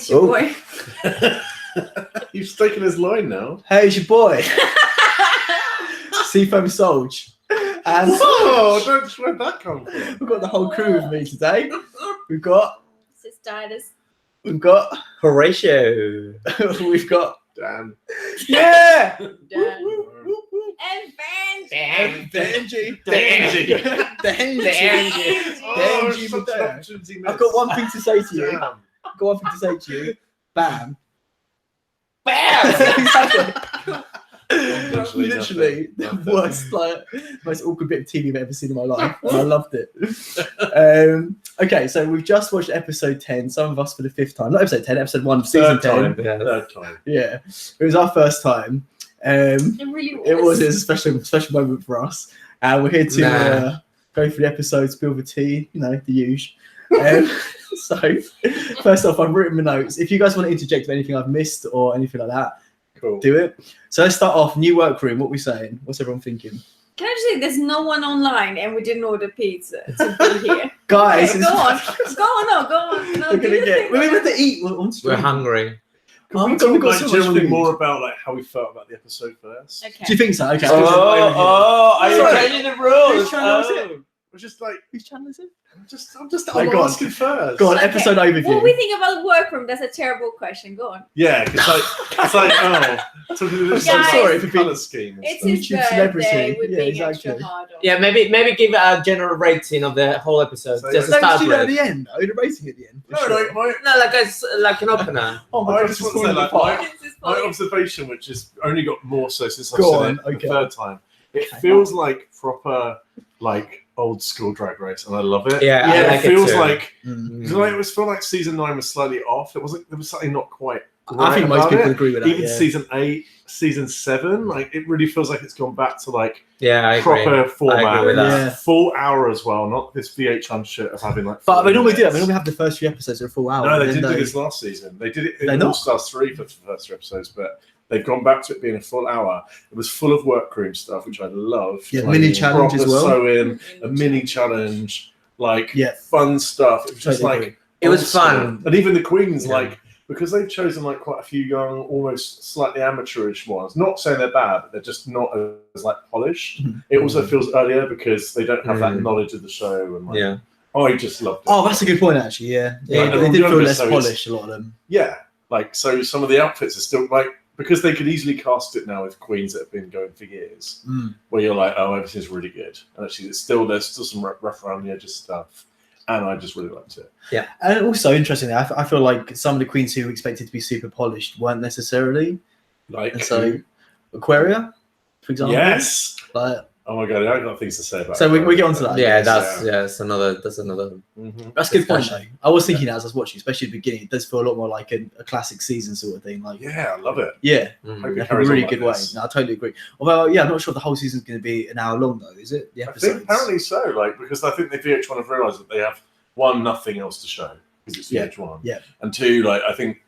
It's your boy. You've taken his line now. Hey, it's your boy. SeaFoamSoldier. And whoa, where'd that come from? we've got the whole crew with me today. We've got Cis Titus. We've got Horatio. we've got Dan. yeah. Dan. And Benji. Oh, Benji such was an there. opportunity I've missed. got one thing to say to you. Damn. I've got one thing to say to you. Bam. Bam! Exactly. Literally Literally nothing. the worst, most awkward bit of TV I've ever seen in my life. And I loved it. Okay, so we've just watched episode 10. Some of us for the 5th time. Not episode 10, episode 1, season 10. Third time. Yeah, it was our first time. it really was. It was a special moment for us. And we're here to go through the episode, spill the tea, the usual. So, first off, I've written my notes. If you guys want to interject with anything I've missed or anything like that, Cool. do it. So let's start off. New workroom. What are we saying? What's everyone thinking? Can I just say there's no one online and we didn't order pizza to be here? Guys, Okay, go on. Go on. No, we're gonna get. We're going to eat. We're hungry. Can we we've talk got so much generally food. more about how we felt about the episode first? Okay. Do you think so? Okay. Are you Sorry. changing the rules? Whose channel is it? We're just like, Whose channel is it? I'm go on. asking first. Go on, Okay. episode overview. What we think about workroom? That's a terrible question. Go on. Yeah, it's like, so this Guys, sorry for being- colour scheme. and It's stuff. his YouTube birthday. celebrity. We're Yeah, being exactly. extra hard on. Yeah, maybe give a general rating of the whole episode. So, just to Don't start do that at with. the end. The rating at the end. for No, sure. Like an opener. Oh my I God, just it's want to say, falling like, apart. This is my funny. observation, which has only got more so since I've Go said on, it okay. the third time, it Okay. feels like proper, old school Drag Race, and I love it. Yeah, Yeah, I it like feels it too. like Mm. because it was felt like season 9 was slightly off. There was something not quite. I think right most about people it. agree with that. Even yeah. season 8, season 7, it really feels like it's gone back to Yeah, I agree. proper format. I agree with that. Yeah. Full hour as well, not this VH1 shit of having But 40 we normally do that. We minutes. normally have the first few episodes of a full hour. No, they and then didn't do this last season. They did it They in not? All Stars 3 for the first 3 episodes, but they've gone back to it being a full hour. It was full of workroom stuff, which I love. Yeah, mini challenge as proper well. Sew-in, a mini challenge, Yeah. fun stuff. It was just Totally agree. It was old school. fun. And even the queens, Yeah. because they've chosen quite a few young, almost slightly amateurish ones. Not saying they're bad, but they're just not as polished. Mhm. It also feels earlier because they don't have that Mm. knowledge of the show. And Yeah. I just loved it. Oh, that's a good point, actually. Yeah. Yeah, They they're did feel younger, less so it's- polished, a lot of them. Yeah, so some of the outfits are still because they could easily cast it now with queens that have been going for years, Mm. where you're like, oh, everything's really good, and actually there's still some rough around the edges stuff, and I just really liked it. And also, interestingly, I feel like some of the queens who were expected to be super polished weren't necessarily. And so, Aquaria, for example. yes, Like, oh my god, I've got things to say about. So we Aquaria. get onto that. Yeah, Yes, that's another. Mhm. that's a good point, discussion. though. I was thinking that as I was watching, especially at the beginning, it does feel a lot more like a classic season sort of thing. Yeah, I love it. Yeah, Mm. Hope it in a carries really on good like way. this. No, I totally agree. Although, I'm not sure the whole season's going to be an hour long, though, is it? The I episodes. think apparently so, because I think the VH1 have realised that they have one, nothing else to show because it's Yeah, VH1. yeah. And two, I think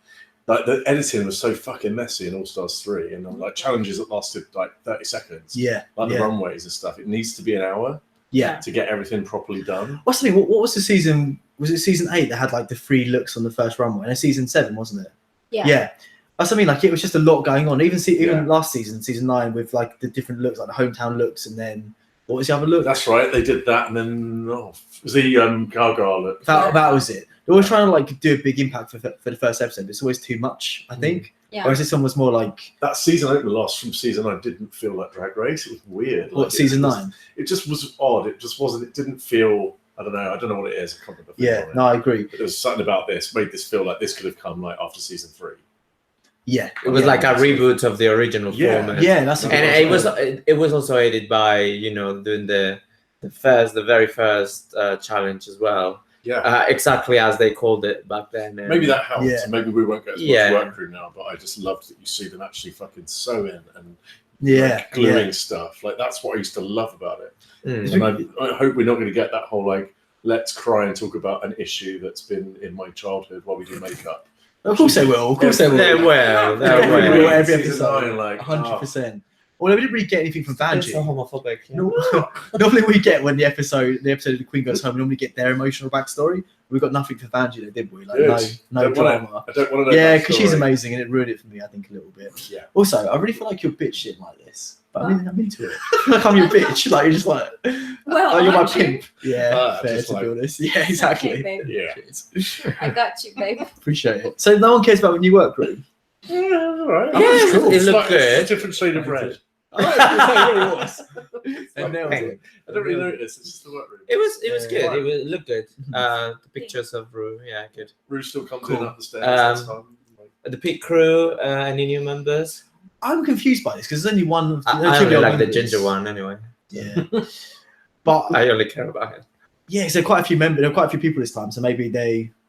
the editing was so fucking messy in All Stars 3, and challenges that lasted 30 seconds, Yeah, the yeah, runways and stuff. It needs to be an hour yeah. to get everything properly done. What's the thing? What was the season? Was it season 8 that had the 3 looks on the first runway? And season 7, wasn't it? Yeah. That's something it was just a lot going on. Even Yeah. last season, season 9, with the different looks, the hometown looks, and then what was the other look? That's right, they did that, and then it was the Gaga look. That was it. They were trying to do a big impact for the first episode. But it's always too much, I think. Yeah. Whereas this one was more That season opener loss from season 9 didn't feel like Drag Race. It was weird. season 9. It just was odd. It just wasn't. It didn't feel. I don't know what it is. I can't remember. Yeah, no, I agree. But there was something about this made this feel like this could have come after season 3. Yeah, It was like a reboot of the original Yeah. format. yeah, that's a good And point. it was also aided by doing the very first challenge as well. Yeah. Exactly as they called it back then. And Maybe that helped. Yeah. Maybe we won't get as much Yeah. workroom now, but I just loved that you see them actually fucking sewing and Yeah, gluing stuff. That's what I used to love about it. Mm. And I hope we're not going to get that whole let's cry and talk about an issue that's been in my childhood while we do makeup. Of course they will. Of course they will. They're well. They're They're well. well. Every Season episode, 9, 100%. Although we didn't really get anything from It's so Vanjie. homophobic. Yeah. Normally we get when the episode of the Queen goes home, we normally get their emotional backstory. We got nothing for Vanjie, though, did we? Like Good. no Don't wanna- drama. I don't want to know. Yeah, that because she's story. amazing, and it ruined it for me, I think, a little bit. Yeah. Also, I really feel like you're bitch shit like this, but I'm into it. I feel like I'm your bitch. Like you're just like, Well, oh, you're my aren't you? pimp. Yeah, fair just to like- be honest. Yeah, exactly. Okay, babe. Yeah. Cheers. I got you, babe. Appreciate it. So no one cares about the new workroom. Yeah, all right. Oh, that's cool. It It's looked like a good. different shade of red. Oh, it really was. And nailed Thank it. I don't really notice. It's just the workroom. It was Yeah. good. It looked good. Mhm. The pictures of Rue, yeah, good. Rue still comes Cool. in up the stairs. That's fun. The pit crew, any new members? I'm confused by this because there's only one. I two only young like the members. ginger one anyway. Yeah, but I only care about him. yeah, so quite a few members. There are quite a few people this time. So maybe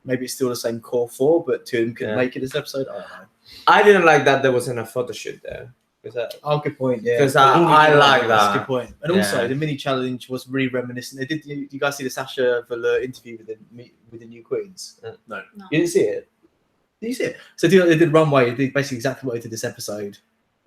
it's still the same core four, but two of them couldn't Yeah. make it this episode. I don't know. I didn't like that there wasn't a photo shoot there. Oh, good point. Yeah, Because I like That's a good that. point. And also, Yeah. the mini challenge was really reminiscent. They did. You guys see the Sasha Velour interview with the new queens? No. You didn't see it. Did you see it? So they did Runway. They did basically exactly what they did this episode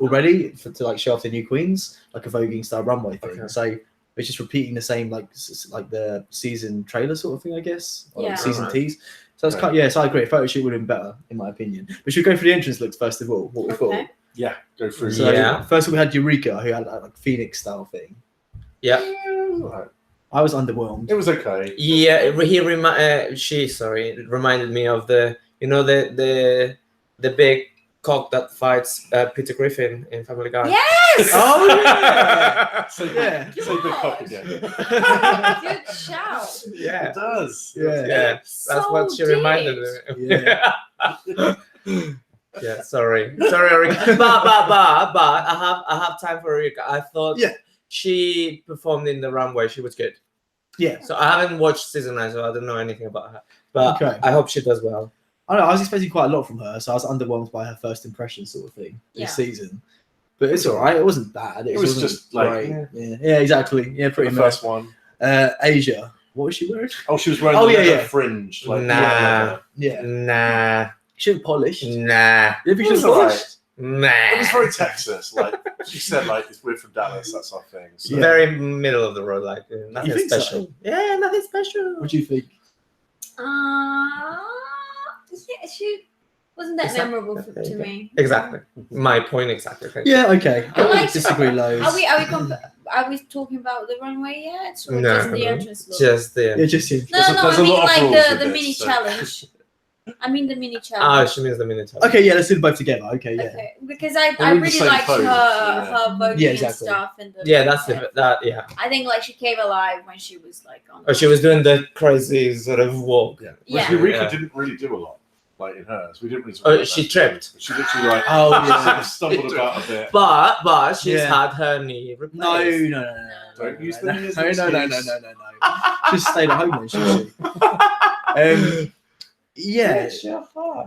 already to like show off the new queens, like a voguing style runway thing. Okay. So it's just repeating the same like the season trailer sort of thing, I guess, or like Yeah. season Right. tease. So it's Okay. kind yeah. So I agree. A photo shoot would have been better in my opinion. But should we go for the entrance looks first of all? What we thought. Okay. Yeah, go through. So Yeah. first of all, we had Eureka, who had like Phoenix style thing. Yeah. Right. I was underwhelmed. It was okay. Yeah, it reminded me of the big cock that fights Peter Griffin in Family Guy. Yes! Oh yeah. So Yeah. Say big cock again. Good shout. Yeah. It does. Yeah. Yeah, that's So what she reminded me of. Yeah. Yeah, sorry, Erika. But I have time for Erika. I thought Yeah. she performed in the Runway. She was good. Yeah. So I haven't watched season 9, so I don't know anything about her. But Okay. I hope she does well. I don't know. I was expecting quite a lot from her, so I was underwhelmed by her first impression sort of thing this Yeah. season. But it's all right. It wasn't bad. It was wasn't just like- great. Yeah, exactly. Yeah, pretty The much. first one. Asia. What was she wearing? Oh, she was wearing Oh, the yeah, leather yeah. fringe. Like, Nah. Yeah. Nah. She looked polished. Nah. Yeah, but she It was looked alright. polished. Nah. It was very Texas. Like she said, like we're from Dallas, that sort of thing. So. Yeah. Very middle of the road, like nothing think so? special. Yeah, nothing special. What do you think? Yeah, she wasn't that Exactly. memorable to me. Exactly. My point exactly. Thank you. Yeah, okay. I I don't liked- disagree loads. Are we talking about the runway yet? Or No. just the entrance look? Just the. Yeah, just you. No, There's a- no, there's I a mean lot of like rules the with mini this, so- challenge. I mean the mini Ah, challenge. she means the minute. Okay, yeah, let's do them both together. Okay, yeah. Okay, because I We're in the really same liked pose, her yeah. voguing Yeah, and exactly. stuff and the Yeah, that's that. Yeah. I think like she came alive when she was like on. Or she was doing the crazy sort of walk. Yeah. Yeah. Eureka Yeah. didn't really do a lot, like in hers. We didn't really. Oh, talk about she that. tripped. She literally like Oh, sort yeah. of stumbled about a bit. But she's Yeah. had her knee replaced. No. Don't use no, them as no, an no, excuse. no. Just stayed at home then, shouldn't she? Yeah.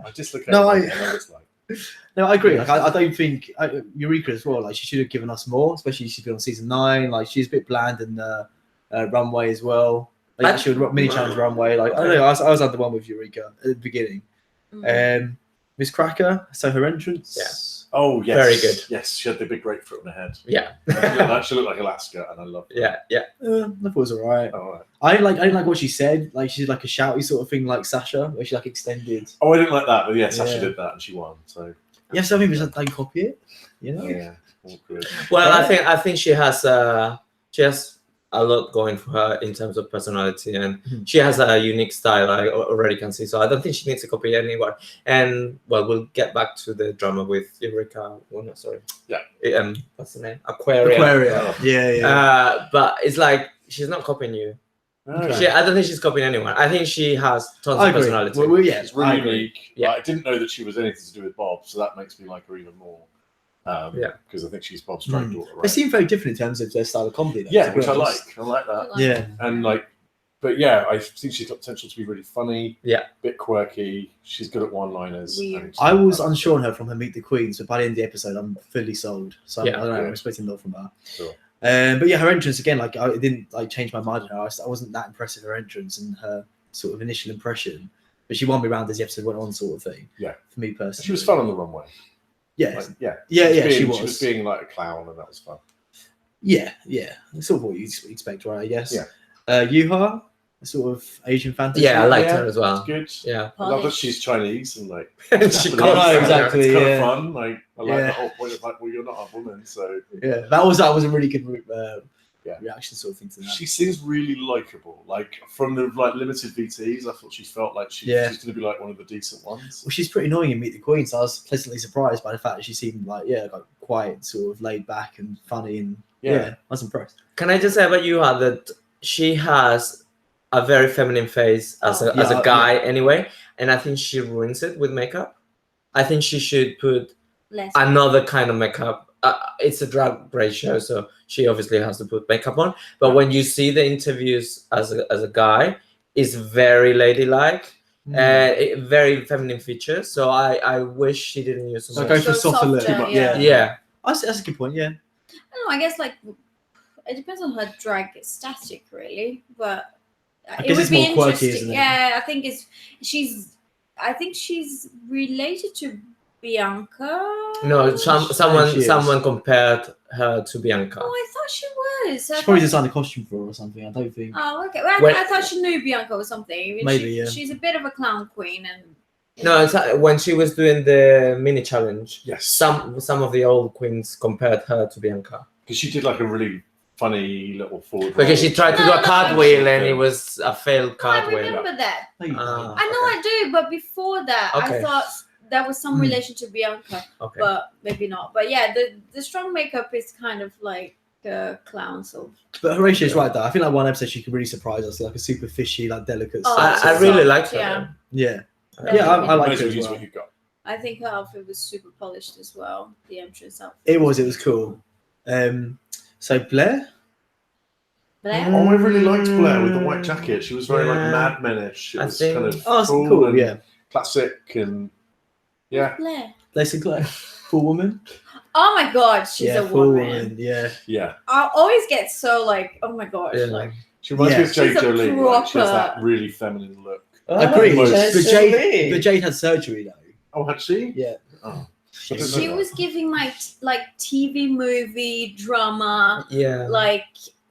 I dislocate. No, my I- knee, I know it's like. No, I agree. Like, I don't think Eureka as well. Like, she should have given us more, especially she's been on season 9. Like, she's a bit bland in the Runway as well. Like, she would mini challenge Runway. Like, I don't know. I was under one with Eureka at the beginning. Mm. Miss Cracker. So her entrance. Yeah. Oh yes, Very good. Yes, she had the big grapefruit on her head. Yeah. She looked like Alaska, and I loved it. Yeah. I thought it was alright. Oh, right. I didn't like what she said. Like, she's like a shouty sort of thing, like Sasha, where she like extended. Oh, I didn't like that, but yeah, Sasha Yeah. did that, and she won. So Yeah, so maybe just don't copy it. You know. yeah, awkward. Well, Yeah. I think she has a lot going for her in terms of personality, and Mhm. she has a unique style. I already can see. So I don't think she needs to copy anyone. And well, we'll get back to the drama with Eureka. Oh no, sorry. Yeah. What's the name? Aquaria. Aquaria. Yeah. But it's like she's not copying you. No, I don't think she's copying anyone. I think she has tons I of agree. personality. Well, yeah, it's really I agree. unique. Yeah. Like, I didn't know that she was anything to do with Bob, so that makes me like her even more. Yeah. Because I think she's Bob's drag daughter, They right? seem very different in terms of their style of comedy. Though, Yeah, to be which I like. honest. I like that. Yeah. And like, but yeah, I think she's got potential to be really funny. Yeah. Bit quirky. She's good at one-liners. Weird. and- I was unsure on her from her Meet the Queens, but by the end of the episode, I'm fully sold. So Yeah. I don't know. Yeah. I'm expecting a lot from her. Sure. But yeah, her entrance again, like it didn't like change my mind on her. I wasn't that impressed with her entrance and her sort of initial impression, but she won me round as the episode went on, sort of thing. Yeah. For me personally, She was fun on the runway. Yeah, Like, yeah, she She was. was being like a clown, and that was fun. Yeah. It's sort of what you expect, right? I guess. Yeah. Yuha, a sort of Asian fantasy. Yeah, I liked Yeah, her as well. It's good. Yeah. I love that she's Chinese and like. She Japanese. can't know, It's exactly, It's kind yeah. of fun. Like I like Yeah. the whole point of like, well, you're not a woman, so Yeah, that was a really good Yeah. reaction sort of thing to that. she seems really likable. Like from the like limited VTs, I thought she felt like she's going to be like one of the decent ones. Well, she's pretty annoying in Meet the Queen, so I was pleasantly surprised by the fact that she seemed like quiet, sort of laid back and funny, and I was impressed. Can I just say about Yuha that she has a very feminine face as a guy anyway, and I think she ruins it with makeup. I think she should put another kind of makeup. It's a drag race show, so she obviously has to put makeup on. But when you see the interviews as a guy, it's very ladylike, very feminine features. So I wish she didn't use so So much. go for softer look. Yeah. That's a good point. Yeah. I don't know. I guess like it depends on her drag static, really. But I it guess would it's be more quirky, interesting. isn't it? Yeah, I think she's related to Bianca. No, She is. someone compared her to Bianca. Oh, I thought she was. She probably designed a costume for her or something. I don't think. Oh, okay. Well, When- I thought she knew Bianca or something. I mean, Maybe, yeah. She's a bit of a clown queen, and No, it's when she was doing the mini challenge. Yes. Some of the old queens compared her to Bianca Because she did like a really funny little forward. because she roll. tried to do No, a no, cartwheel no. and it was a failed I cartwheel. remember that. No, you don't. Ah. I know I do, but before that, Okay. I thought there was some relation to Bianca, Okay. but maybe not. But yeah, the strong makeup is kind of like clown sort of. But Horatio's right though. I think like one episode she could really surprise us, like a super fishy, like delicate. Oh, sort I of- really soft, liked her. yeah. Yeah. Yeah, Yeah, I like Might it as well as use well. what you've got. I think her outfit was super polished as well. The entrance outfit. It was cool. So Blair. Blair? Oh, I really liked Blair with the white jacket. She was very like Mad Menish. It I was think- kind of Oh, that's cool, cool. and Yeah. classic and yeah, Blair. Blair Sinclair. Full woman. Oh my god, she's a full woman. Yeah. yeah. I always get so like, oh my gosh, Yeah. like She reminds me of She's Jade a Jolie. Like, she has that proper- really feminine look. Agreed. Most- But Jade had surgery though. Oh, had she? Yeah. Oh. she Yeah. was giving my like TV movie drama, Yeah. like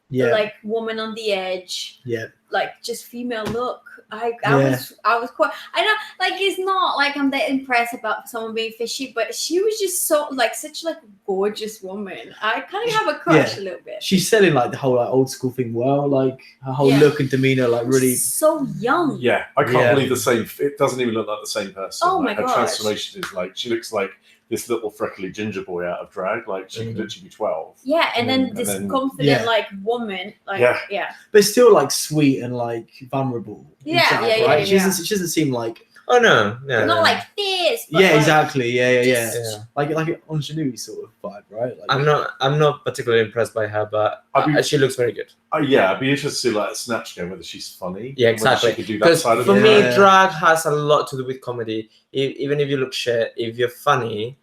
Yeah. like woman on the edge, Yeah. like just female look. I Yeah. was quite. I know, like it's not like I'm that impressed about someone being fishy, but she was just so like such like a gorgeous woman. I kind of have a crush a little bit. She's selling like the whole like old school thing well, like her whole Yeah. look and demeanor, like really. so young. Yeah, I can't Yeah. believe the same. It doesn't even look like the same person. Oh like, my her gosh. transformation is like she looks like this little freckly ginger boy out of drag. Like she could literally be 12. Yeah, and then And this then- confident Yeah. like woman, like Yeah. yeah. But still like sweet and like vulnerable. in Yeah, drag, yeah, yeah, right? She yeah. doesn't seem like. Oh no. Yeah. Not yeah. like this. But Yeah, like, exactly. Yeah. just- Yeah. Like an ingenue sort of vibe, right? Like, I'm not particularly impressed by her, but she looks very good. Yeah, I'd be interested to see like a Snatch game whether she's funny. Yeah, and whether exactly. She could do that Because side of for it. me, Yeah. drag has a lot to do with comedy. Even if you look shit, if you're funny,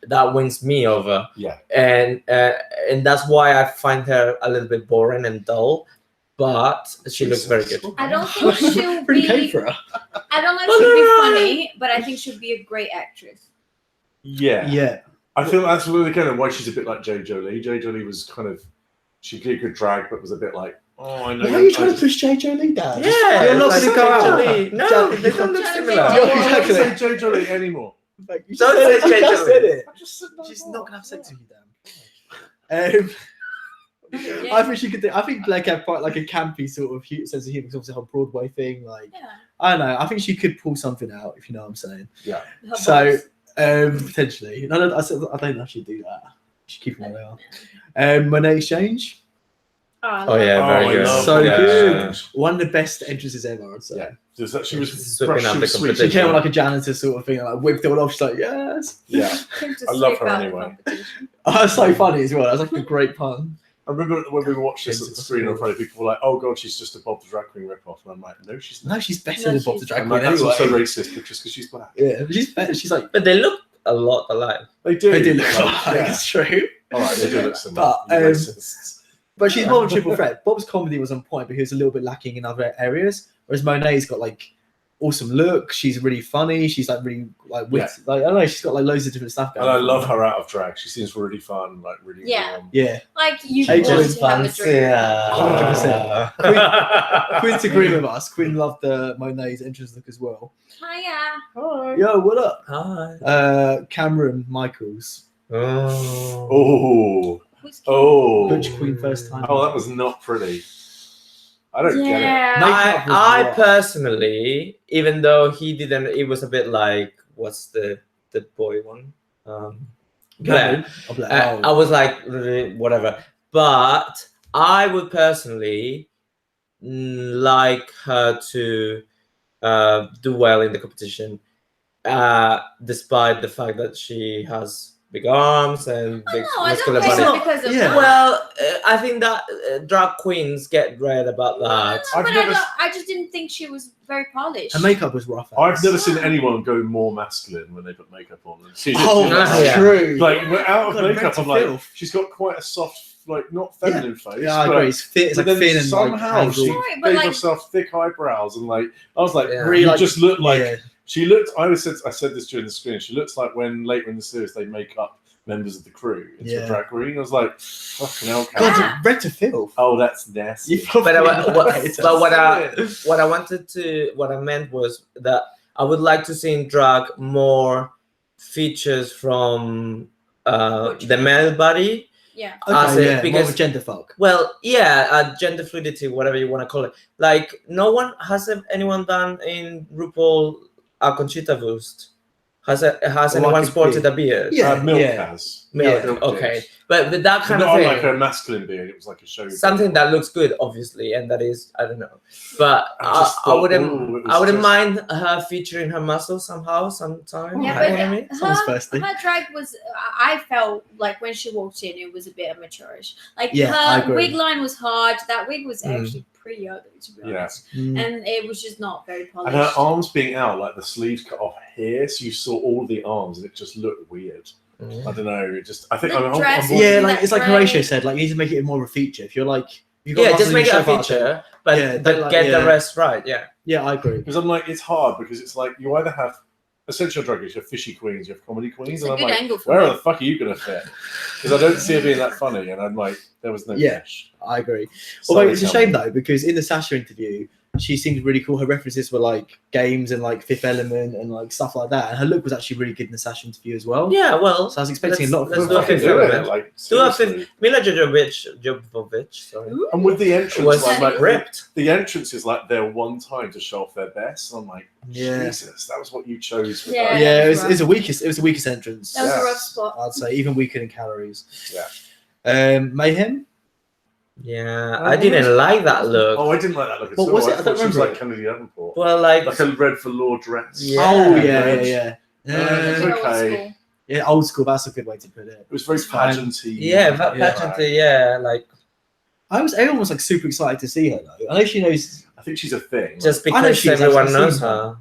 that wins me over. Yeah. And that's why I find her a little bit boring and dull, but she looks very good. I don't think she'll pretty came be. for her. I don't know if Oh, she'll be no. funny, but I think she'll be a great actress. Yeah. Yeah. I feel that's really kind of why she's a bit like Jade Jolie. Jade Jolie was kind of she did good drag, but was a bit like, oh, I know. Why are you trying to push J. Jolie down? Yeah, You're not like going to go out. Jolie. No, they don't look Jolie. similar. I Yeah, don't exactly. say Jade Jolie anymore. Like, you Don't just say J. just Jolie. said it. I just said no She's more. not going to have sex with you, Dan. Yeah. I think she could do. I think Black had quite like a campy sort of sense of humor because obviously her Broadway thing. Like Yeah. I don't know. I think she could pull something out if you know what I'm saying. Yeah. Her So boss. potentially, no, I don't know if she'd do that. She'd keep them where they are. Monet Exchange, I Oh love yeah, her. very I good. love so Yeah. good. One of the best entrances ever. I'd say. Yeah. Just that she was Sweeping up the sweet. competition. She came on like a janitor sort of thing, and like whipped it all off. She's like, yes. Yeah. Came to I love sweep her out the anyway. competition. Oh, that's so funny as well. That was like a great pun. I remember when we watched this at the screen on Friday, people were like, "Oh God, she's just a Bob the Drag Queen ripoff," and I'm like, "No, she's not." No, she's better No, than Bob the she's- Drag I'm Queen like, that's anyway. also racist because she's black. Yeah, she's better. She's like, But they look a lot alike. They do. they do look Like, like yeah. it's true. All right, they do look similar. But, You um, racists. But she's more of a triple threat. Bob's comedy was on point, but he was a little bit lacking in other areas. Whereas Monet's got like awesome look. She's really funny. She's like really like witty. Like I don't know. She's got like loads of different stuff going. And I on. love her out of drag. She seems really fun, like really warm. Yeah. Like you Hey, want Joyce to have a drink. 100%. Quinn's agreeing with us. Quinn loved the Monet's entrance look as well. Hiya. Hi. Yo, what up? Hi. Cameron Michaels. Oh. Who's cute? Oh. Butch Queen first time. Oh, that was not pretty. I don't get it. Yeah. Makeup was I rough. personally, even though he didn't, it was a bit like what's the boy one? Blair. Oh, Blair. I was like whatever, but I would personally like her to do well in the competition, despite the fact that she has big arms and big No, I muscular don't think body. so because of Yeah. that. Well, I think that drag queens get red about that. I've But never- I just didn't think she was very polished. Her makeup was rough. I've never seen anyone go more masculine when they put makeup on. She Oh, literally- that's Yeah. true. Like out of Got makeup, red to I'm like, filth. she's got quite a soft, like not feminine face. Yeah, I but- agree. It's fit. It's but like then thin and somehow like she angled. Sorry, but gave like- herself thick eyebrows and like I was like, Yeah. Really, you like- just look like Yeah. she looked. I said this during the screen. She looks like when later in the series they make up members of the crew into Yeah. a drag queen. I was like, fucking hell, God, Karen. Yeah. red to filth. Oh, that's nasty. You probably But know. what I meant was that I would like to see in drag more features from the male body. Yeah. As Okay, it- yeah, more because- of a gender fuck. Well, yeah, gender fluidity, whatever you want to call it. Like, no one has anyone done in RuPaul a Conchita Wurst. Has anyone like a sported beard. a beard? Yeah. Milk has. Milk, Milk okay. did. But with that But kind of not thing, like a masculine beard. It was like a show. something that looks good, obviously, and that is, I don't know. But I just I thought, wouldn't, ooh, it was I wouldn't just- mind her featuring her muscles somehow, sometime. Yeah, you know but what I mean? Someone's thirsty. her drag was. I felt like when she walked in, it was a bit amateurish. Like Yeah, I her agree. wig line was hard. That wig was Mm. actually pretty ugly, to be Yeah. honest. Mm. And it was just not very polished. And her arms being out, like the sleeves cut off here, so you saw all the arms, and it just looked weird. Mm. I don't know. It just. I think. The dress- I'm Yeah, That like it's like grey- Horatio said. Like you need to make it more of a feature. If you're like, you've got Yeah, muscles just in make it your a show part, feature, but, Yeah, but don't like- get yeah. the rest right. Yeah. Yeah, I agree. Because I'm like, it's hard because it's like you either have essential drag queens, you have fishy queens, you have comedy queens, It's a and I'm good like, angle for where me. the fuck are you gonna fit? Because I don't see her being that funny, and I'm like, there was no Yeah. fish. I agree. Sorry, Although it's a shame Calvin. though, because in the Sasha interview, she seemed really cool. Her references were like games and like Fifth Element and like stuff like that. And her look was actually really good in the Sasha interview as well. Yeah, well, So I was expecting a lot of let's Well, do a fucking Fifth do it, Element. like, Do a seriously. Fifth. Mila Jovovich, sorry. Ooh. And with the entrance, Was like ripped. the entrance is like their one time to show off their best. And I'm like, Yeah. Jesus, that was what you chose. For Yeah. that. Yeah, it was, Right. it was the weakest. It was the weakest entrance. That was Yeah. a rough spot. I'd say even weaker in calories. Yeah. Mayhem. Yeah, Oh, I didn't like that look. Oh, I didn't like that look at What all. was it? I I thought don't she was remember like Kennedy Davenport. Well, like, Like a red velour dress. Yeah. Oh yeah, yeah, Red. yeah. It's Very okay. old school. Yeah, old school. That's a good way to put it. It was very It's fine. pageanty. yeah, Yeah. pageantry, yeah, like, Everyone was like super excited to see her though. I know she knows, I think she's a thing. just I know because she is, everyone I've knows seen her. her.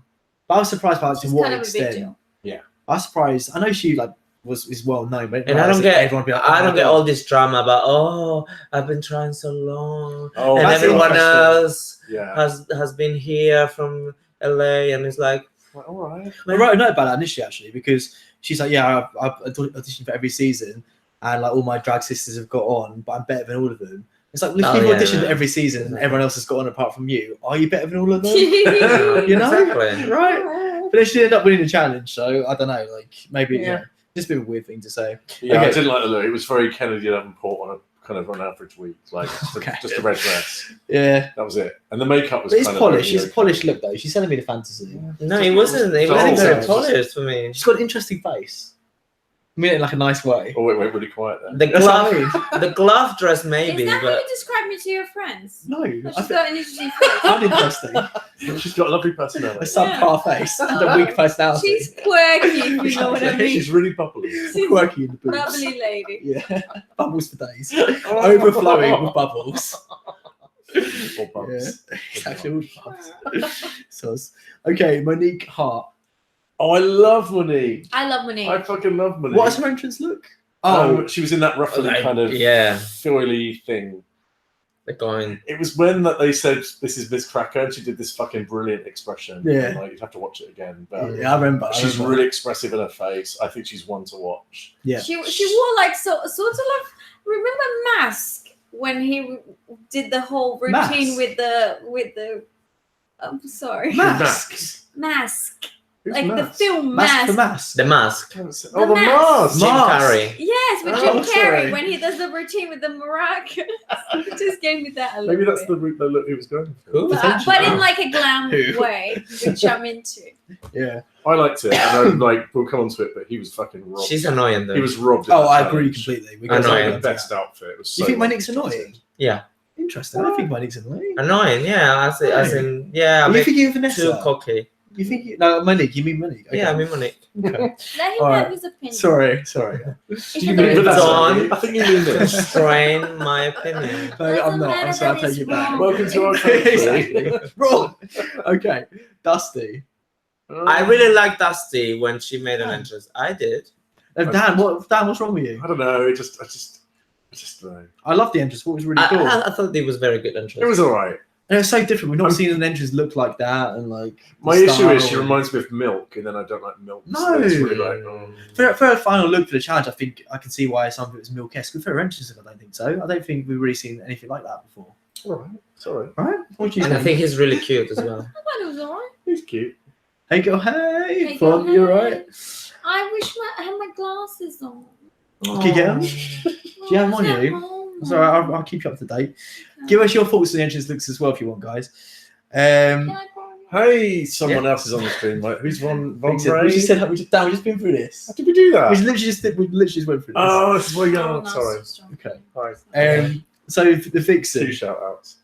but I was surprised by to She's what kind of a big extent. deal. I was surprised. I know she like is well known, but And I don't get, everyone be like, I oh don't my get God. all this drama about, oh, I've been trying so long, Oh, and that's everyone interesting. else Yeah. has been here from LA, and it's like, All right. I wrote a note about that initially actually because she's like, yeah, I've auditioned for every season, and like all my drag sisters have got on, but I'm better than all of them. It's like, well, if Oh, you've yeah, auditioned yeah. every season and everyone else has got on apart from you, are you better than all of them? you You know? exactly. Right? But then she ended up winning the challenge, so I don't know. Like maybe Yeah. just a bit of a weird thing to say. Yeah, I Okay. didn't like the look. It was very Kennedy Davenport on a kind of an average week, like Okay. just a red dress. Yeah, That was it. And the makeup was but it's kind polished. of It's a polished look though. She's selling me the fantasy. No, it wasn't. It Oh, wasn't very sorry. polished for me. She's got an interesting face. I mean it in like a nice way. Oh, wait, really quiet there. The That's what I glove, mean. the glove dress maybe, Is that how but you describe me to your friends? No, Oh, I she's think got an interesting face. uninteresting. She's got a lovely A personality. subpar face and a weak personality. She's quirky, if you know what I mean. She's really bubbly. She's quirky in the boots. bubbly lady. Yeah, bubbles for days, overflowing with bubbles. Or bumps. Yeah, exactly. All bubbles. Sus. Okay, Monique Hart. Oh, I love Monique. I love Monique. I fucking love Monique. What does her entrance look? Oh, She was in that ruffly Like, kind of yeah. foily thing. They're going. It was when that they said this is Miss Cracker, and she did this fucking brilliant expression. Yeah. Like you'd have to watch it again. But Yeah, I remember. she's really expressive in her face. I think she's one to watch. Yeah. She wore like sort of like, remember Mask when he did the whole routine with the I'm sorry. Mask. Who's Like Mask? the film Mask. Mask. The Mask. Oh, the Mask. Mask. Jim Mask. Carrey. Yes, with Oh, Jim Carrey sorry. when he does the routine with the maraca. It just gave me that a little Maybe that's bit. the look he was going for. Who? But in like a glam Who? way, which I'm into. Yeah. I liked it, and we'll come on to it, but he was fucking robbed. She's annoying though. He was robbed. in Oh, that I agree challenge. completely. We It was got like Annoying. the best outfit. It was so You think my well Nick's annoying? Yeah. Interesting. I don't think my Nick's annoying. Annoying. Yeah. As in yeah. A You bit think you're too Vanessa? cocky. You think no, Monique? You mean Monique? Okay. Yeah. I mean Monique. Okay. Let him Alright. have his opinion. Sorry. It's You a mean very- Vanessa? Dawn. I think you mean this. Constrain my opinion. No, I'm not. I'm matter sorry. I'll that take he's it back. wrong. Welcome to our country. Exactly. Wrong. Okay. Dusty. I really liked Dusty when she made an entrance. I did. Dan, what's wrong with you? I don't know. I just don't know. I love the entrance. What was really cool? I thought it was very good entrance. It was alright. And it's so different. We've not seen an entrance look like that, and like. My the issue is she style. reminds me of Milk, and then I don't like Milk. No. So it's really like, For a final look for the challenge, I think I can see why some of it was milk-esque. For her entrance, I don't think so. I don't think we've really seen anything like that before. alright. It's alright. Right? What do you And I think? think he's really cute as well. I thought it was alright. He's cute. Hey, girl, hey. Hey, Fun, girl, you hey. alright? I wish I had my glasses on. Can you get them? Do you have them on you? Sorry, I'll keep you up to date. Give us your thoughts on the entrance looks as well if you want, guys. Hey, someone else is on the screen. Like, who's Von We Ray? just said we've just been through this. How did we do that? We literally just went through this. Oh, this is where you're going. Sorry. Okay. Hi. So the vixen. 2 shout outs.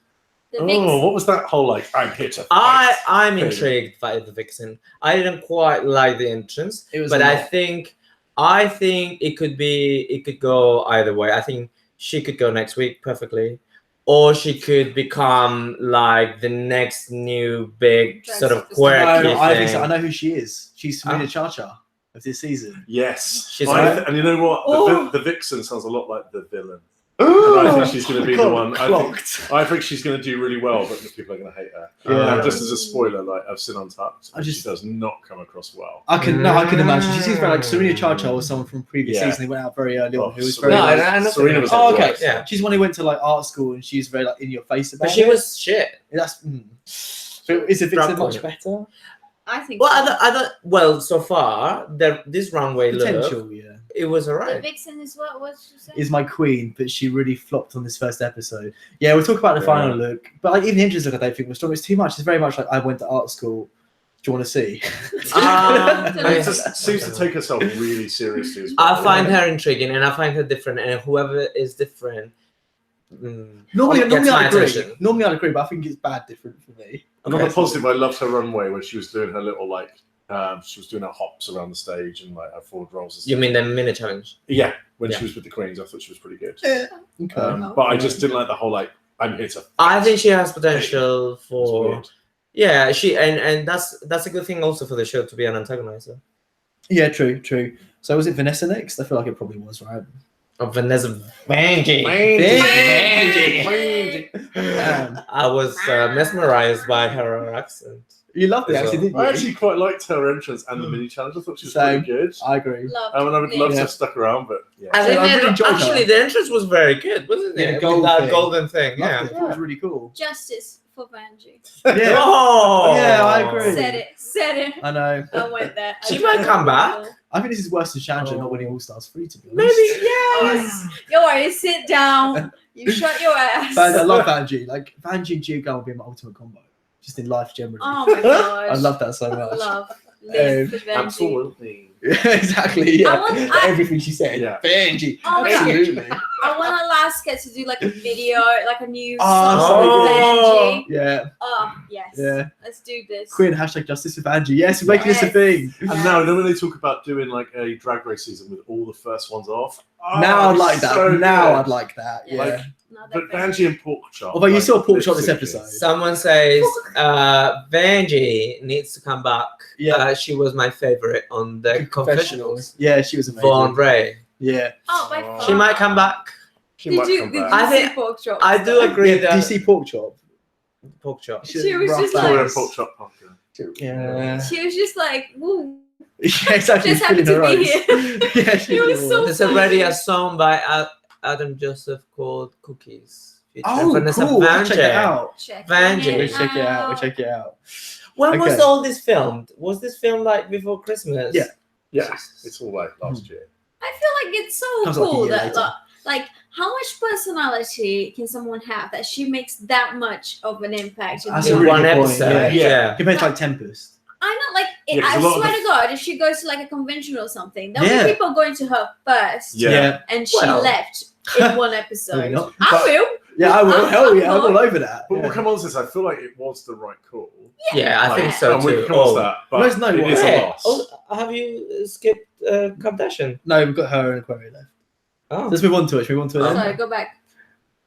The Oh, Vixen. what was that whole like? I'm here to fight. I'm thing? intrigued by the Vixen. I didn't quite like the entrance, It was but a I lot. think it could go either way. I think she could go next week perfectly, or she could become like the next new big Drag sort of superstar. quirky No, I think so. I thing. know who she is. She's Sabrina Cha-Cha of this season. Yes. She's And you know what? Oh. The Vixen sounds a lot like the villain. And I think she's going to be the one. Clocked. I think she's going to do really well, but people are going to hate her. Yeah. Just as a spoiler, like I've seen Untucked, she does not come across well. I can imagine. She seems very like Serena Cha-Cha was someone from previous Yeah. season who went out very early on. Who was Serena- very. No, I know Serena was Oh, like, okay. right. Yeah. She's one who went to like art school and she's very like in your face about But she it. was shit. That's. So is the Vixen Drop much on it. better? I think Well, so. well, so far this runway look, Potential, yeah. it was The alright. Vixen is what you say? Is my queen, but she really flopped on this first episode. Yeah, we'll talk about the final look, but like even the entrance look, I don't think was strong. It's too much. It's very much like I went to art school. Do you want to see? It just seems to take herself really seriously as well. I find her intriguing, and I find her different, and whoever is different. Normally gets my I'd agree. attention. Normally I'd agree, but I think it's bad different for me. Another positive, I loved her runway when she was doing her little like, she was doing her hops around the stage and like her forward rolls. And stuff. You mean the mini challenge? Yeah, when Yeah. she was with the Queens, I thought she was pretty good. Yeah. Okay. But I just didn't like the whole like, I'm here to. I think she has potential It was for. weird. Yeah, she and that's a good thing also for the show to be an antagonizer. Yeah, true. So was it Vanessa next? I feel like it probably was, right? Of Vanessa Vanjie. I was mesmerized by her accent. You loved the As accent, well. didn't you? I actually quite liked her entrance and the mini challenge. I thought she was Same. pretty good. I agree. Love And I would love to Yeah. have stuck around, but yeah. And I really enjoyed her. actually, the entrance was very good, wasn't Yeah, it? gold With that thing. golden thing. Loved Yeah. it. It was really cool. Justice for Vanjie. Yeah. Oh, Yeah, I agree. Said it. I know. I went there. She might come back. I think this is worse than Chandler not winning All Stars 3, to be honest. Maybe, yes. You already sit down. You shut your ass. But I love Vanjie. Like, Vanjie and Giugal would be my ultimate combo. Just in life generally. Oh my gosh. I love that so much. Love. Live for Vanjie. Absolutely. Exactly, yeah. I- Everything she said. Yeah. Vanjie. Oh my God. Absolutely. I want Alaska to do like a video, like a new Oh, song with Vanjie. Yeah, Oh, yes. yeah. Let's do this. Queen hashtag justice for Vanjie. Yes, we're making this a Yes. thing. And now, then when they talk about doing like a drag race season with all the first ones off, Now I'd like that. so Now good. I'd like that. Yeah. Like, Not that but bad. Vanjie and Pork Chop. Although you like, saw Pork Chop this lip-syncing. episode. Someone says Vanjie needs to come back. Yeah. She was my favorite on the confessionals. Yeah, she was amazing. Von Ray. Yeah. Oh, by Oh. far. She might come back. She might come Did back. you I see think- pork chops? I do agree Yeah, that do you see pork chop? pork chop. She was Rough just Victoria like- ass. Pork Chop Pumpkin. Yeah. She was just like, woo. Yeah, exactly. Just happy feeling to her be own. Yeah, she's It was feeling so her There's already a song by Adam Joseph called Cookies. featuring own. Oh, Vanessa cool. I'll check it Vanjie. out. Check Vanjie. We'll check it out. We'll check it out. When was Okay. all this filmed? Was this filmed like before Christmas? Yeah. Yeah, it's all like last year. I feel like it's so Comes like a cool year that later. like how much personality can someone have that she makes that much of an impact in That's the a In really one good point, episode. yeah. Yeah. Compared to like Tempest. I know, like Yeah, 'cause I a lot of swear the- to God, if she goes to like a convention or something, there'll Yeah. be people going to her first, Yeah. and she Well. left in one Maybe episode. not. I But- will. Yeah, I will. I'm Hell yeah, I'm on all over that. But Yeah. we'll come on to this. I feel like it was the right call. Yeah, I think Yeah. so And we too. can come on to Oh. that. But There's no it way. is a Hey, loss. oh, have you skipped Kardashian? No, we've got her and Aquaria left. Oh. Let's move on to it. Should we move on to it then? Sorry, go back.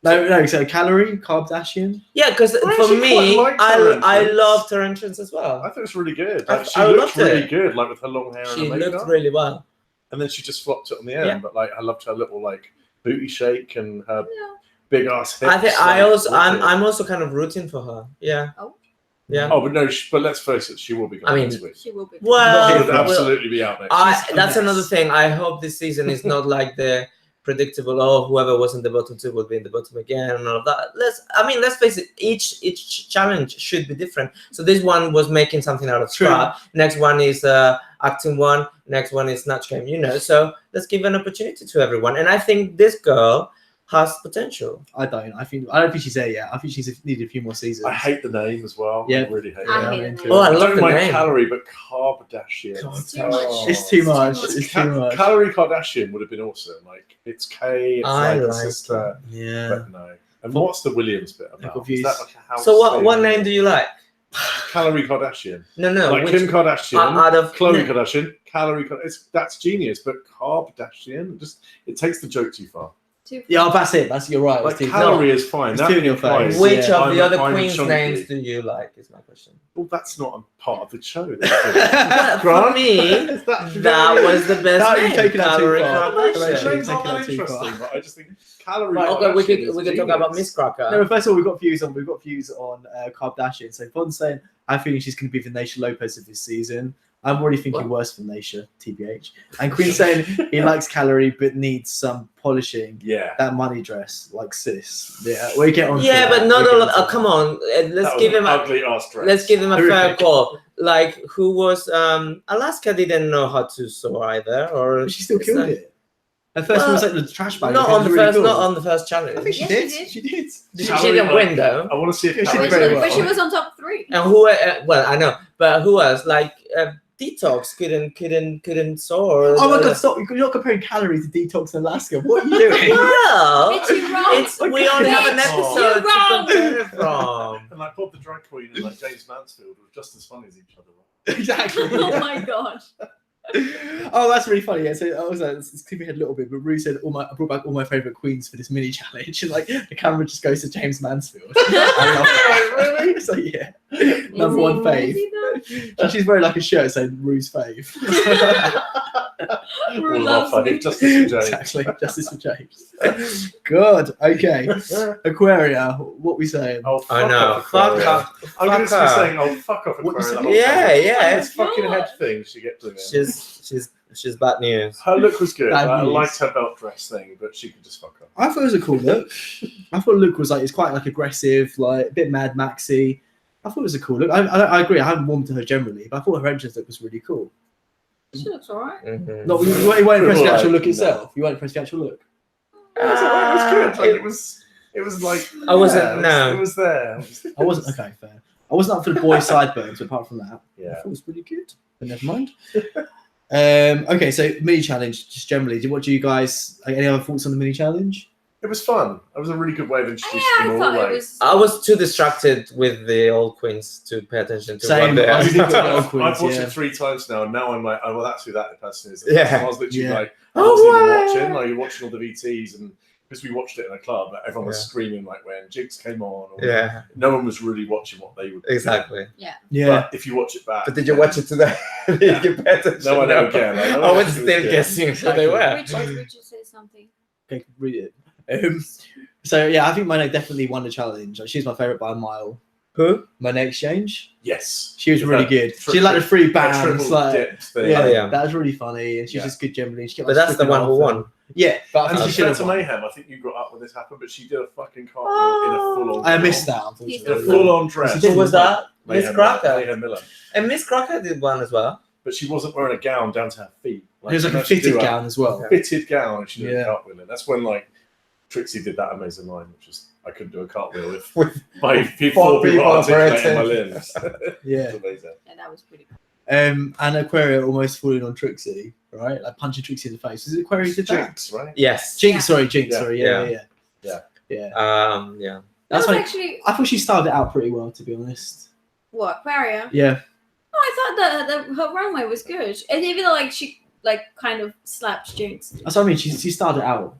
No, so Calorie, Karbdashian. Yeah, because I for actually me, quite liked her I entrance. loved her entrance as I well. thought it was really good. I- Like, she I looked loved it. really good, like with her long hair She and her makeup. looked really well. And then she just flopped it on the end. Yeah. But like, I loved her little like booty shake and her Yeah. big ass hips. I think like, I'm also kind of rooting for her. Yeah. Oh. Yeah. Oh, but no. But let's face it, she will be I going mean, next week. She will be. Well, She would well, absolutely be out next week. She's a That's mess. another thing. I hope this season is not like the predictable. Oh, whoever was in the bottom two will be in the bottom again, and all of that. Let's face it. Each challenge should be different. So this one was making something out of True. scrap. Next one is acting one. Next one is snatch game. So let's give an opportunity to everyone. And I think this girl has potential. I don't think she's there yet. I think she's needed a few more seasons. I hate the name as well. Yeah. I really hate I it. hate into it. it. Oh, I I love don't the mind name. Calorie, but Karbdashian. God, It's too much. It's too much. much. It's too much. Calorie Kardashian would have been awesome. Like it's Kay, it's I like a like sister, Yeah. but no. And what's the Williams bit about? Is confused. that like a house So what thing? name do you like? Calorie Kardashian. No, Like which, Kim Kardashian, out of Khloe Kardashian, Calorie Kardashian. That's genius, but Karbdashian, it takes the joke too far. Yeah, that's it. You're right. Like It's too- Calorie is fine. It's That too in your implies- face. Which Yeah. of the other I'm queens' chunky. names do you like? Is my question. Well, that's not a part of the show. Well, for Grant? me, Is that was the best That name. you've taken that too Calorie far. Kardashian. Actually, It's taking not that that too interesting, far. but I just think Calorie. Right, okay, we could talk Kardashian about is Miss genius. Cracker. No, first of all, we've got views on Kardashian. So Von's saying, I think she's going to be the Naisha Lopez of this season. I'm already thinking worse for Naisha, TBH. And Queen's saying he likes Calorie but needs some polishing. Yeah. That money dress, like Sis. Yeah, we get on. Yeah, to but that. not We'll all. get onto that. Come on, That let's was give an him a ugly ass dress. let's give him a fair Horrific. call. Like who was Alaska didn't know how to sew either, or But she still it's killed like- it. At first, Well, it was like the trash bag. Not It on was the really first, cool. not on the first challenge. I think she Yes, did. she did. She did. She didn't win though. I want to see if Yeah, she Calorie. did very But she well. was on top 3. And who? Well, I know, but who else? Like Detox couldn't sew. Or, Oh my god, stop. You're not comparing Calorie to Detox in Alaska. What are you doing? Well, Bitch, you wrong. it's we only have an Bitch, episode you're to wrong. compare it from. And like Bob the Drag Queen and like James Mansfield were just as funny as each other. Exactly. Oh my god. Oh, that's really funny. Yeah, so I was skipping ahead a little bit, but Rue said I brought back all my favourite queens for this mini challenge, and like the camera just goes to James Mansfield. I love it. Really? So yeah, number one fave. And she's wearing like a shirt saying Rue's fave. All of our funny, just as James. Exactly, justice for James. Good. Okay, Aquaria. What we saying? Oh, fuck I know. off, Fuck Aquaria. off. I'm going to Fuck be her. saying, oh, fuck off, What you Aquaria. the say? whole Yeah, time. yeah. This fucking God. head thing she gets doing. She's bad news. Her look was good. Bad I news. liked her belt dress thing, but she could just fuck up. I thought it was a cool look. I thought the look was like it's quite like aggressive, like a bit Mad Maxy. I thought it was a cool look. I agree. I haven't warmed to her generally, but I thought her entrance look was really cool. She looks alright. Mhm. No, you weren't impressed with the actual look No. itself. You weren't impressed with the actual look. It was good. Like, it was like I wasn't- yeah, no. It was there. I wasn't okay. Fair. I wasn't up for the boys' sideburns. But apart from that, I Yeah. thought it was pretty good. But never mind. Okay, so mini challenge. Just generally, what do you guys? Like, any other thoughts on the mini challenge? It was fun. It was a really good way of introducing Yeah, I them all. thought Like, it was. I was too distracted with the old queens to pay attention to Same. what they I are. did think about I've Queens, watched yeah. it 3 times now, and now I'm like, oh, well, that's who that person is. Yeah. I was literally Yeah. like, I Oh, wasn't even wow. watching. Like, you're watching all the VTs, and because we watched it in a club, everyone was Yeah. screaming like when Jigs came on. Or Yeah, no one was really watching what they were. exactly. Yeah. But if you watch it back, But did you watch it today? Did you pay attention? No, I don't care. Like, I was it still good. guessing who they were. Richard say something. Okay, read it. So yeah, I think Monet definitely won the challenge. Like, she's my favourite by a mile. Who? Monet Exchange. Yes. She was really good. She like the three bands, like yeah, that was really funny, and she's just good generally. She kept, but that's the one who won. Yeah, but and I think she to Mayhem, I think you got up when this happened, but she did a fucking cartwheel in a full-on. I missed that. Unfortunately. In a full-on dress. Who was that? Miss Cracker. Mayhem Miller. And Miss Cracker did one as well. But she wasn't wearing a gown down to her feet. It was like a fitted gown as well. Fitted gown, and she did a cartwheel. And that's when like Trixie did that amazing line, which is I couldn't do a cartwheel with my four people articulating my limbs. Yeah. Amazing. Yeah, that was pretty cool. And Aquaria almost falling on Trixie, right? Like punching Trixie in the face. Is it Aquaria who did that? Jinx, right? Yes. Jinx, sorry. Yeah. Yeah. That's like, actually. I thought she started it out pretty well, to be honest. What, Aquaria? Yeah. Oh, I thought that her runway was good, and even though like she like kind of slapped Jinx. That's what I mean. She started out.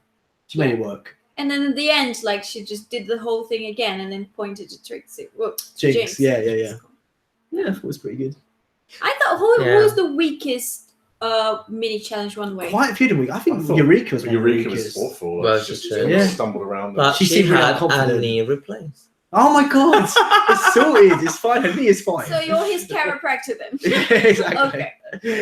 She made it work. And then at the end, like she just did the whole thing again, and then pointed to Trixie. Well, Jinx. Yeah. Yeah, I thought it was pretty good. I thought who was the weakest mini challenge runway? Quite a few of them. I think Eureka was one of the Eureka weakest. was awful. Well, Like, she stumbled around. But she she seemed really had confident. a knee replaced. Oh my god! It's sorted. It's fine. Her knee is fine. So you're his chiropractor then? Yeah, exactly. Okay.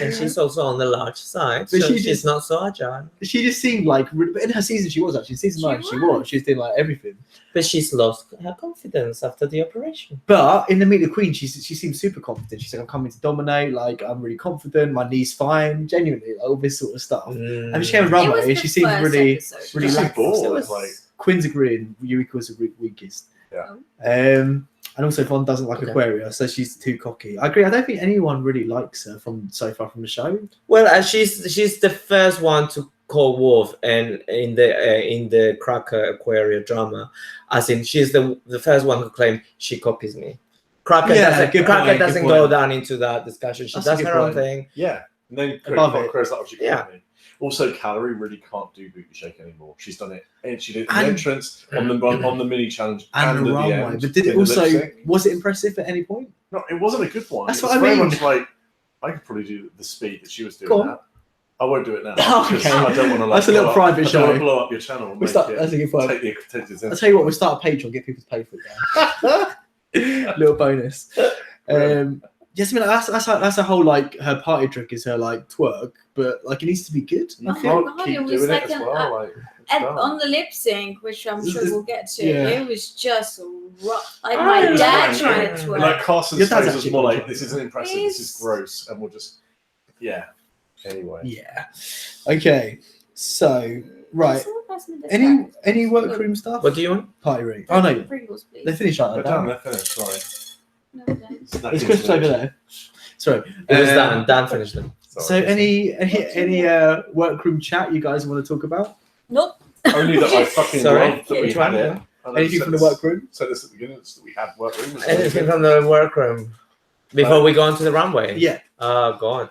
And she's also on the large side, But so she she's just- not so agile. She just seemed like, but in her season she was actually. Season 9 she was. She was doing like everything. But she's lost her confidence after the operation. But in the Meet the Queen, she seemed super confident. She said, "I'm coming to dominate. Like I'm really confident. My knee's fine. Genuinely, like, all this sort of stuff." And she came on It was runway, and the she seemed first really, episode. really Just lax. bored, like Quinn's agreeing. Eureka was the weakest. Yeah. And also Von doesn't like Okay. Aquaria, so she's too cocky. I agree. I don't think anyone really likes her from so far from the show. Well, she's the first one to call wolf, and in the Cracker Aquaria drama, as in she's the first one who claimed she copies me. Cracker doesn't go down into that discussion. She does her own thing. yeah. And then Above it. Chris, that was Yeah. Also, Calorie really can't do booty shake anymore. She's done it, and she did it in And- the entrance on the mini challenge And at the the runway. end. But did it in the also, lip sync. was it impressive at any point? No, it wasn't a good one. That's It what was I very mean. much like I could probably do the speed that she was doing Go on. that. I won't do it now. Oh, because okay. I don't want to. Like, That's a little blow up- private I don't want show. to blow up your channel. And That's a good point. Take the I'll tell you what, we'll start a Patreon, get people to pay for it. Little bonus. Yes, I mean that's a whole like her party trick is her like twerk, but like it needs to be good. You Oh I my feel. can't God, keep it was doing like it as an- well. Like, it's And done. on the lip sync, which I'm sure we'll get to, Yeah. it was just rough. Like Oh, my yeah. dad trying to And, twerk. like Carson's Your dad's face was actually more good. like, "This isn't impressive. This is gross," and we'll just, Anyway, Yeah. Okay. So right. Someone pass me the Any workroom stuff? What do you want? Party room. Oh no, Pringles, please. they finished right they're now. done. They're finished. Sorry. No, don't. There's Christmas over there. Sorry. It was done. Dan finished them. So any workroom chat you guys want to talk about? Nope. Only that I fucking Sorry? love that we Which had one? it. And Anything from the workroom? Said this at the beginning, that we had workroom. Anything from the workroom before we go on to the runway? Yeah. Oh God.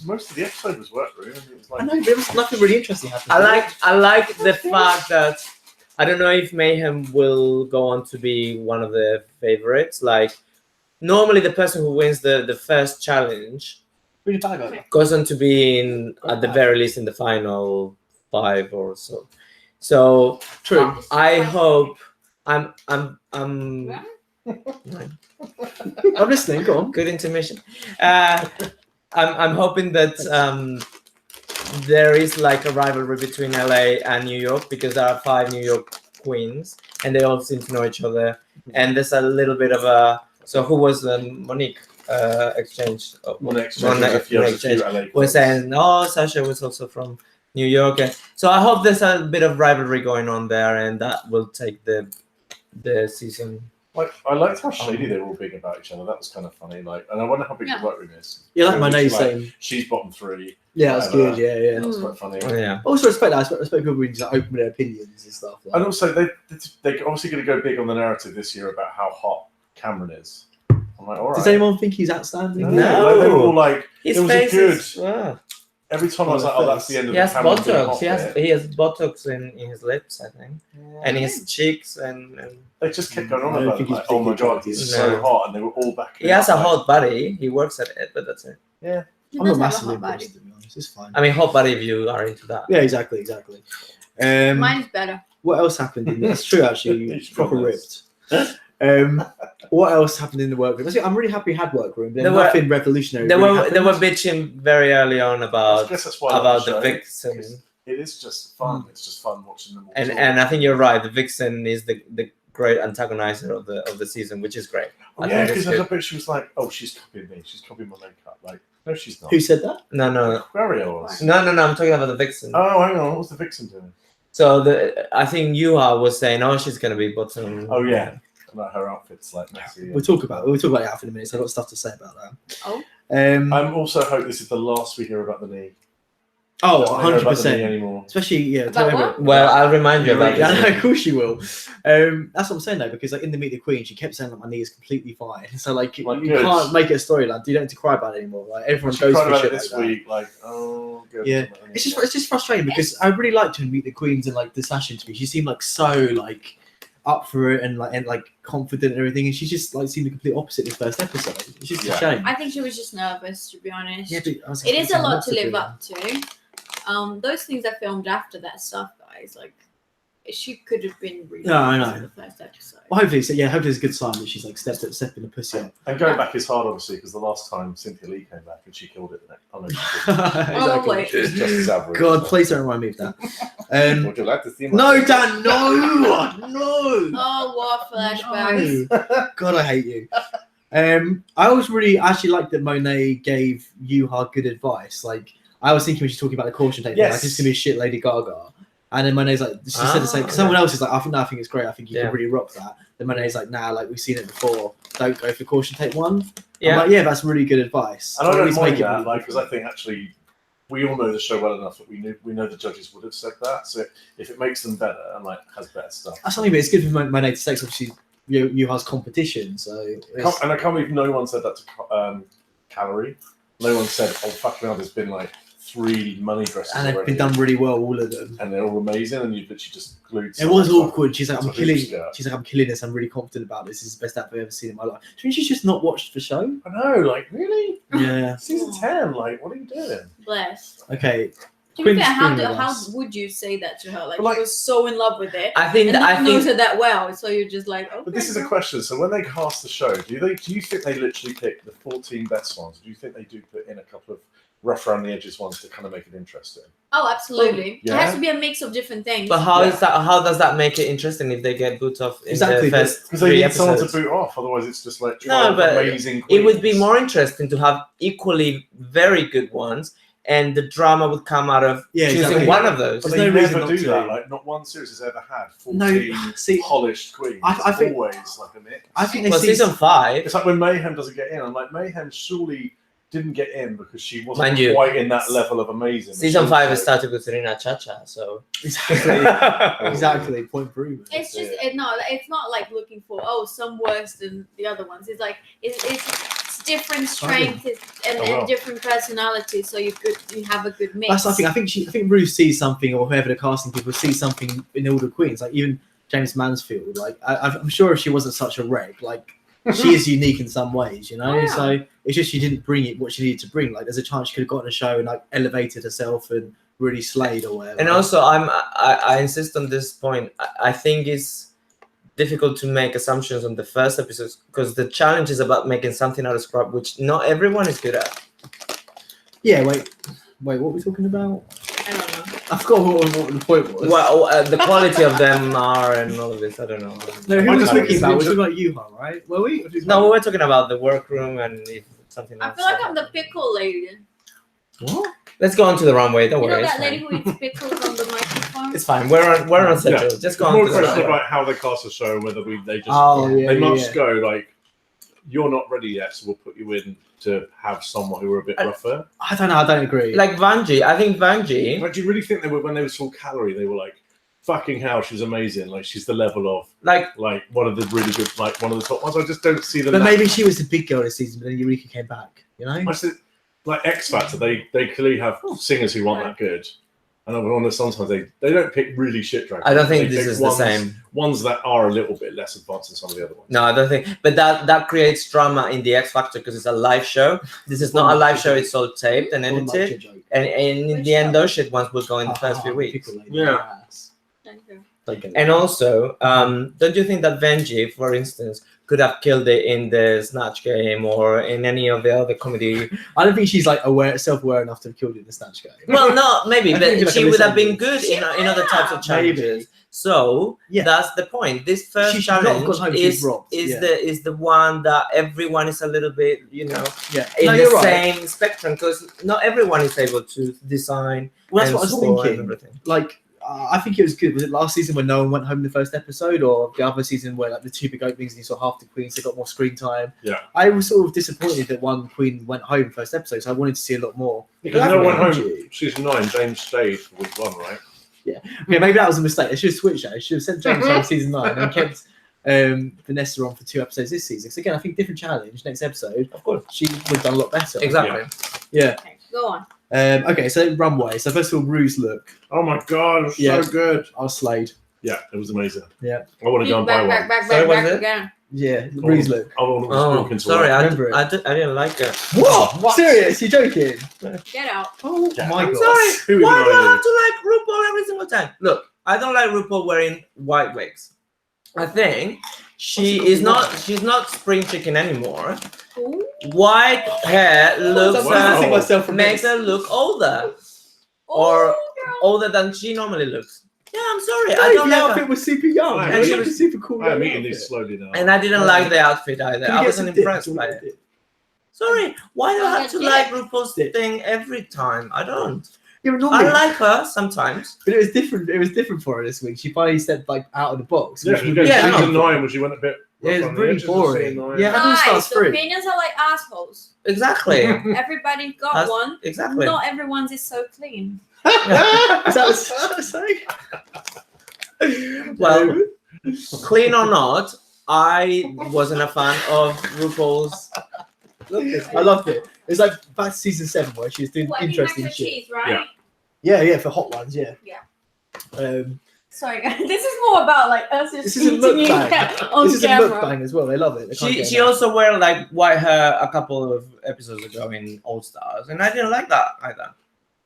Most of the episode was workroom. And it was like, I know there was nothing really interesting happening. I like the fact that I don't know if Mayhem will go on to be one of the favorites. Like normally the person who wins the first challenge Really bad guy. goes on to be in at the very least in the final 5 or so. So True. I hope I'm I'm listening. Go on. good intermission. I'm hoping that there is like a rivalry between LA and New York because there are 5 New York queens and they all seem to know each other. And there's a little bit of a who was Monique exchange? Monet Monet exchange. Was saying Sasha was also from New York. And so I hope there's a bit of rivalry going on there and that will take the season. Like, I liked how shady they were all being about each other. That was kind of funny. Like, and I wonder how big the workroom is. Yeah, like my Like, name saying. she's bottom 3. Yeah, that's whatever. good. Yeah. That's quite funny. Yeah. I also respect that. I respect people being like, open with their opinions and stuff. Like. And also, they're obviously going to go big on the narrative this year about how hot Cameron is. I'm like, all right. Does anyone think he's outstanding? No. They were all like, His it was face a good. is, wow. Every time I was like, oh, that's the end of He has the Cameron being Botox. hot bit. He has Botox in his lips, I think, and his cheeks, and They just kept going I on don't about think it. he's Like, oh my god, particularly he's hot. so No. hot, and they were all back. he has a hot body. He works at it, but that's it. He I'm does not have a massively hot body. impressed, to be honest. It's fine. I mean, hot body if you are into that. Yeah, exactly. Mine's better. What else happened in this? It's true, actually. It's Proper true. ripped. What else happened in the workroom? I'm really happy we had workroom. There's nothing revolutionary. They were bitching very early on about the vixen. It is just fun. It's just fun watching them. And I think you're right. The vixen is the great antagonizer of the season, which is great. Oh, yeah, because there's a bit she was like, "Oh, she's copying me. She's copying my makeup." Like, no, she's not. Who said that? No. Aquario was. No. I'm talking about the vixen. Oh, hang on. What was the vixen doing? So I think Yuha was saying, "Oh, she's gonna be bottom." Oh yeah, about her outfit's like messy. We'll talk about it after in a minute. So I've got stuff to say about that. Oh. I also hope this is the last we hear about the knee. Oh, Don't hear about the knee 100%. anymore. Especially, About what? Well, I'll remind you about Yeah, this. no, of course you will. That's what I'm saying though, because like in the Meet the Queen, she kept saying that my knee is completely fine. So like you good. can't make it a storyline. You don't have to cry about it anymore. Like everyone She goes cried through about shit it this like that. week. Like, oh, good. Yeah. It's just frustrating because I really liked her in Meet the Queens and like the Slash interview. She seemed like so like up for it and like confident and everything, and she just like seemed the complete opposite in the first episode. It's just a shame. I think she was just nervous, to be honest. Yeah, but it is a lot to live up to. Those things are filmed after that stuff, guys. Like, she could have been really I know. in the first episode. Well, hopefully it's a good sign that she's like stepping the pussy up. And going back is hard, obviously, because the last time Cynthia Lee came back and she killed it. Oh, wait. She was just as average. God, please don't remind me of that. Would you like to see? No, Dan, no. Oh, what flashbacks. No. God, I hate you. I always really actually like that Monet gave Yuha good advice. Like, I was thinking when she's talking about the caution tape, like, this is going to be a shit Lady Gaga. And then Monet's like, she said the same. Someone else is like, I think it's great. I think you can really rock that. Then Monet's like, nah, like we've seen it before. Don't go for caution tape one. Yeah, I'm like, yeah, that's really good advice. And I don't mind that, like, because I think actually we all know the show well enough that we know the judges would have said that. So if it makes them better and like has better stuff, that's something. But it's good for Monet to say. Obviously, Yuha's competition. So and I can't believe no one said that to Calorie. No one said, "Oh fucking hell, there's been like 3 money dresses and they've already. been done really well, all of them, and they're all amazing." And you literally just glued. It was awkward. She's like, I'm killing. She's like, I'm killing this. I'm really confident about this. This is the best app I've ever seen in my life. Do you think she's just not watched the show? I know, like really? Yeah. Season 10. Like, what are you doing? Blessed. Okay. To be fair, how would you say that to her? Like, she was so in love with it. I think knows her that well, so you're just like, okay. But this is a question. So when they cast the show, do you think they literally pick the 14 best ones? Do you think they do put in a couple of rough around the edges ones to kind of make it interesting? Oh, absolutely. Yeah. It has to be a mix of different things. But how is that? How does that make it interesting if they get boot off in the first because they need someone episodes? to boot off. Otherwise, it's just like amazing. It would be more interesting to have equally very good ones, and the drama would come out of choosing one of those. But they never do that. Like, not one series has ever had 14 polished queens. I think always like a mix. I think season 5. It's like when Mayhem doesn't get in. I'm like, Mayhem surely didn't get in because she wasn't quite in that level of amazing. Season 5 is started with Serena Chacha, so exactly point proven. It's just it's not like looking for some worse than the other ones. It's like it's different strengths and different personalities, so you have a good mix. That's the thing. I think Ruth sees something, or whoever the casting people see something in all the queens. Like even James Mansfield. Like I'm sure if she wasn't such a wreck, like. She is unique in some ways, you know. Yeah. So it's just she didn't bring it what she needed to bring. Like there's a chance she could have gotten a show and like elevated herself and really slayed or whatever. And also, I insist on this point. I think it's difficult to make assumptions on the first episodes because the challenge is about making something out of scrap, which not everyone is good at. Yeah. Wait. What are we talking about? I don't know. I forgot what the point was. Well, the quality of them are and all of this. I don't know. No, who was talking about? We're talking about Yuha, right? Were we? No, we were talking about the workroom and something else. I feel like I'm the pickle lady. What? Let's go on to the runway. Don't worry. You know that lady who eats pickles on the microphone? It's fine. We're on schedule. Yeah. Just go on to the runway. About how they cast the show, whether they just they must go like you're not ready yet, so we'll put you in to have someone who were a bit rougher. I don't know. I don't agree. Like Vanjie, I think Vanjie. Like, do you really think when they saw Calorie, they were like, "Fucking hell, she's amazing! Like, she's the level of like one of the really good, like one of the top ones." I just don't see them. But maybe she was the big girl this season, but then Eureka came back. You know, like X Factor, they clearly have singers who aren't that good. And I wonder sometimes they don't pick really shit drag. I don't think this is the same. Ones that are a little bit less advanced than some of the other ones. No, I don't think. But that creates drama in the X Factor because it's a live show. This is not a live show. It's all taped and edited. And in the end, those shit ones will go in the first few weeks. Yeah. Thank you. And also, don't you think that Benji, for instance, could have killed it in the Snatch Game or in any of the other comedy? I don't think she's like self-aware enough to have killed it in the Snatch Game. Well, no, maybe, but she would have been good She in other types of challenges. Maybe. So that's the point. This first challenge is the one that everyone is a little bit, in the same spectrum, because not everyone is able to design. Well, that's what I was thinking. Everything. Like, I think it was good. Was it last season when no one went home in the first episode, or the other season where like the two big openings and you saw half the queens, they got more screen time? Yeah. I was sort of disappointed that one queen went home in the first episode, so I wanted to see a lot more. Because no one went home. Season 9, James stayed for week 1, right? Yeah. Okay, maybe that was a mistake. I should have switched that. I should have sent James home season 9 and kept Vanessa on for 2 episodes this season. Because again, I think different challenge next episode. Of course, she would have done a lot better. Exactly. Yeah. Okay, go on. Okay, so Runway. So first of all, Rue's look. Oh my god, it was so good. I was slayed. Yeah, it was amazing. Yeah. I want to go and buy one. Back again. Yeah, Rue's look. Sorry, I didn't like it. What? Serious? You joking? Get out. Oh my I'm god. sorry. Why do I have to like RuPaul every single time? Look, I don't like RuPaul wearing white wigs. I think she's not spring chicken anymore. Ooh. White hair makes her look older. Or older than she normally looks. Yeah, I'm sorry. I don't the like outfit was super young. And she was super cool. I'm eating these slowly now. And I didn't like the outfit either. I wasn't impressed by it. Sorry, why do I have to like RuPaul's thing every time? I don't. Yeah, I like her sometimes. But it was different. It was different for her this week. She finally stepped like out of the box. Yeah, season 9 when she went a bit. Yeah, it's pretty boring. Yeah, guys, the opinions are like assholes. Exactly. Everybody got one. Exactly. Not everyone's is so clean. Is that what I say? Well, clean or not, I wasn't a fan of RuPaul's. I loved it. It's like back to season 7 where she was doing interesting shit. Cheese, right? Yeah, for hot ones, yeah. Sorry, guys. This is more about like us just this is a mukbang. on This is camera. a mukbang as well. They love it. She also wore like white hair a couple of episodes ago in All Stars, and I didn't like that either.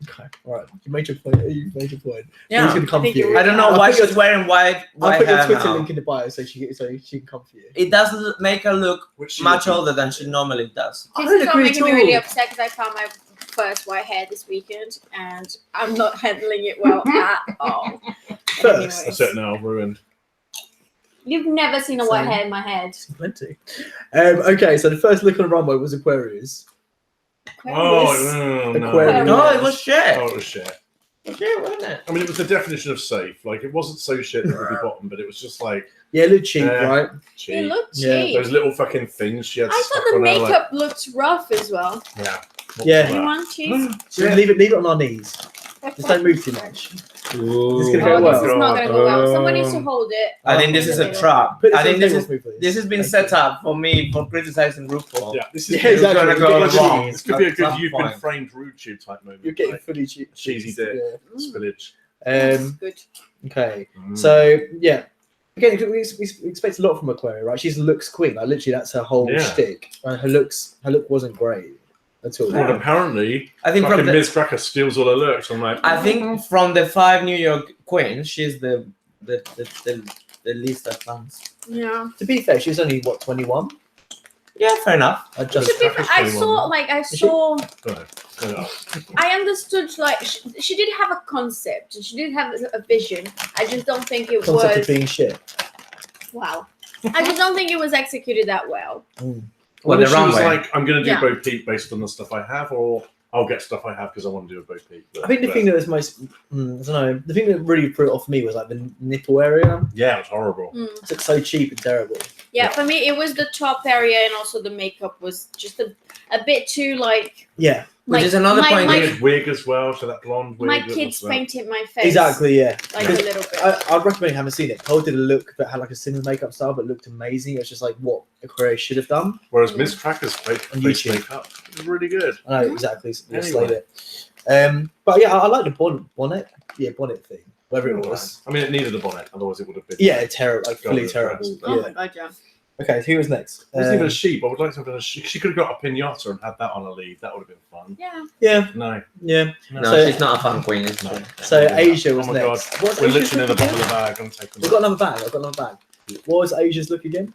Okay, all right. You made your point. You made your point. Yeah, gonna come for you. I don't know why she's wearing white I'll put your hair Twitter now. link in the bio so she can come for you. It does make her look much older than she normally does. I This don't is agree making at me all. really upset because I found my first white hair this weekend and I'm not handling it well at all. First, That's it now, ruined. You've never seen a white hair in my head. Plenty. Okay, so the first look on Runway was Aquarius. Oh, no. Aquarius. No, it was shit. Oh, it was shit. Shit, wasn't it? I mean, it was the definition of safe. Like, it wasn't so shit that would be bottom, but it was just like... Yeah, it looked cheap, right? Cheap. It looked cheap. Yeah, Those little fucking things she had I stuck thought the on her, makeup looked rough as well. Yeah. Yeah. You want cheese? So leave it on our knees. Just don't move too much. Ooh. It's gonna go well. This is not going to go well. Someone needs to hold it. I think this is a trap. Put I think this this has been set up for me for criticizing RuPaul. Yeah, this is exactly. gonna go wrong. This could be a At good some you've been point. framed rude tube type moment. You're getting like, fully cheesy dick, spillage. Good. Okay, so yeah. Again, we expect a lot from Aquaria, right? She's a looks queen. Like literally, that's her whole shtick. Her look wasn't great at all. Well, apparently, I think fucking from the, Ms. Cracker steals all her looks. I'm like, I think from the 5 New York queens, she's the least advanced. Yeah. To be fair, she was only 21. Yeah, fair enough. To be fair, I saw. Go ahead. I understood, like, she did have a concept. She did have a vision. I just don't think it Concept was. of being shit. Wow. I just don't think it was executed that well. Well, the she was Runway. like, I'm going to do Yeah. Bo Peep based on the stuff I have, or I'll get stuff I have because I want to do a Bo Peep. I think the thing that was most, I don't know, the thing that really put it off me was like the nipple area. Yeah, it was horrible. It looked so cheap and terrible. Yeah, for me, it was the top area, and also the makeup was just a bit too, like. Yeah. Which is another point. Weird wig as well, so that blonde wig. My that kids was, painted my face. Exactly, yeah. Like a little bit. I'd recommend you haven't seen it. Cole did a look that had like a similar makeup style, but looked amazing. It was just like what Aquaria should have done. Whereas Miss Cracker's face YouTube. makeup was really good. I know, exactly. Anyway. Slayed it. But yeah, I like the bonnet. Yeah, bonnet thing. Whatever it was. I mean, it needed a bonnet, otherwise it would have been. Yeah, terrible. Like fully Golden terrible. dress. Oh Yeah. my god, yeah. Okay, so who was next? It wasn't even a sheep. I would like to have done a sheep. She could have got a pinata and had that on a lead. That would have been fun. Yeah. Yeah. No. Yeah. No, So- she's not a fun queen. Is she? So Asia was Oh my next. god. What's We're Asia's literally in the look bottom of again? the bag. I'm taking I've got another bag. What was Asia's look again?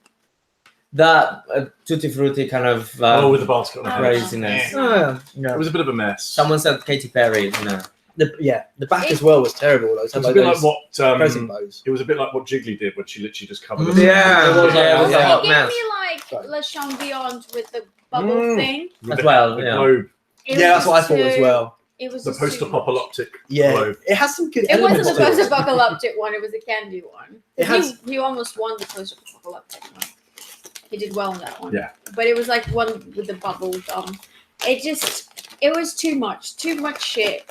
That tutti frutti kind of with the basket on the head. craziness. It was a bit of a mess. Someone said Katy Perry. No. The back as well was terrible. Like, It was a bit like those what pressing bows. it was a bit like what Jiggly did when she literally just covered Yeah, It was yeah, it was a yeah. hot It mess. gave me like Le Chambillon with the bubble thing. As well, The yeah. globe, It Yeah, was that's what I just thought as too- well. It was the just too much. post-apocalyptic Yeah, globe. it has some good It wasn't elements the to it. post-apocalyptic one. It was the candy one. It has- He almost won the post-apocalyptic one. He did well on that one. Yeah. But it was like one with the bubble gum. It was too much shit.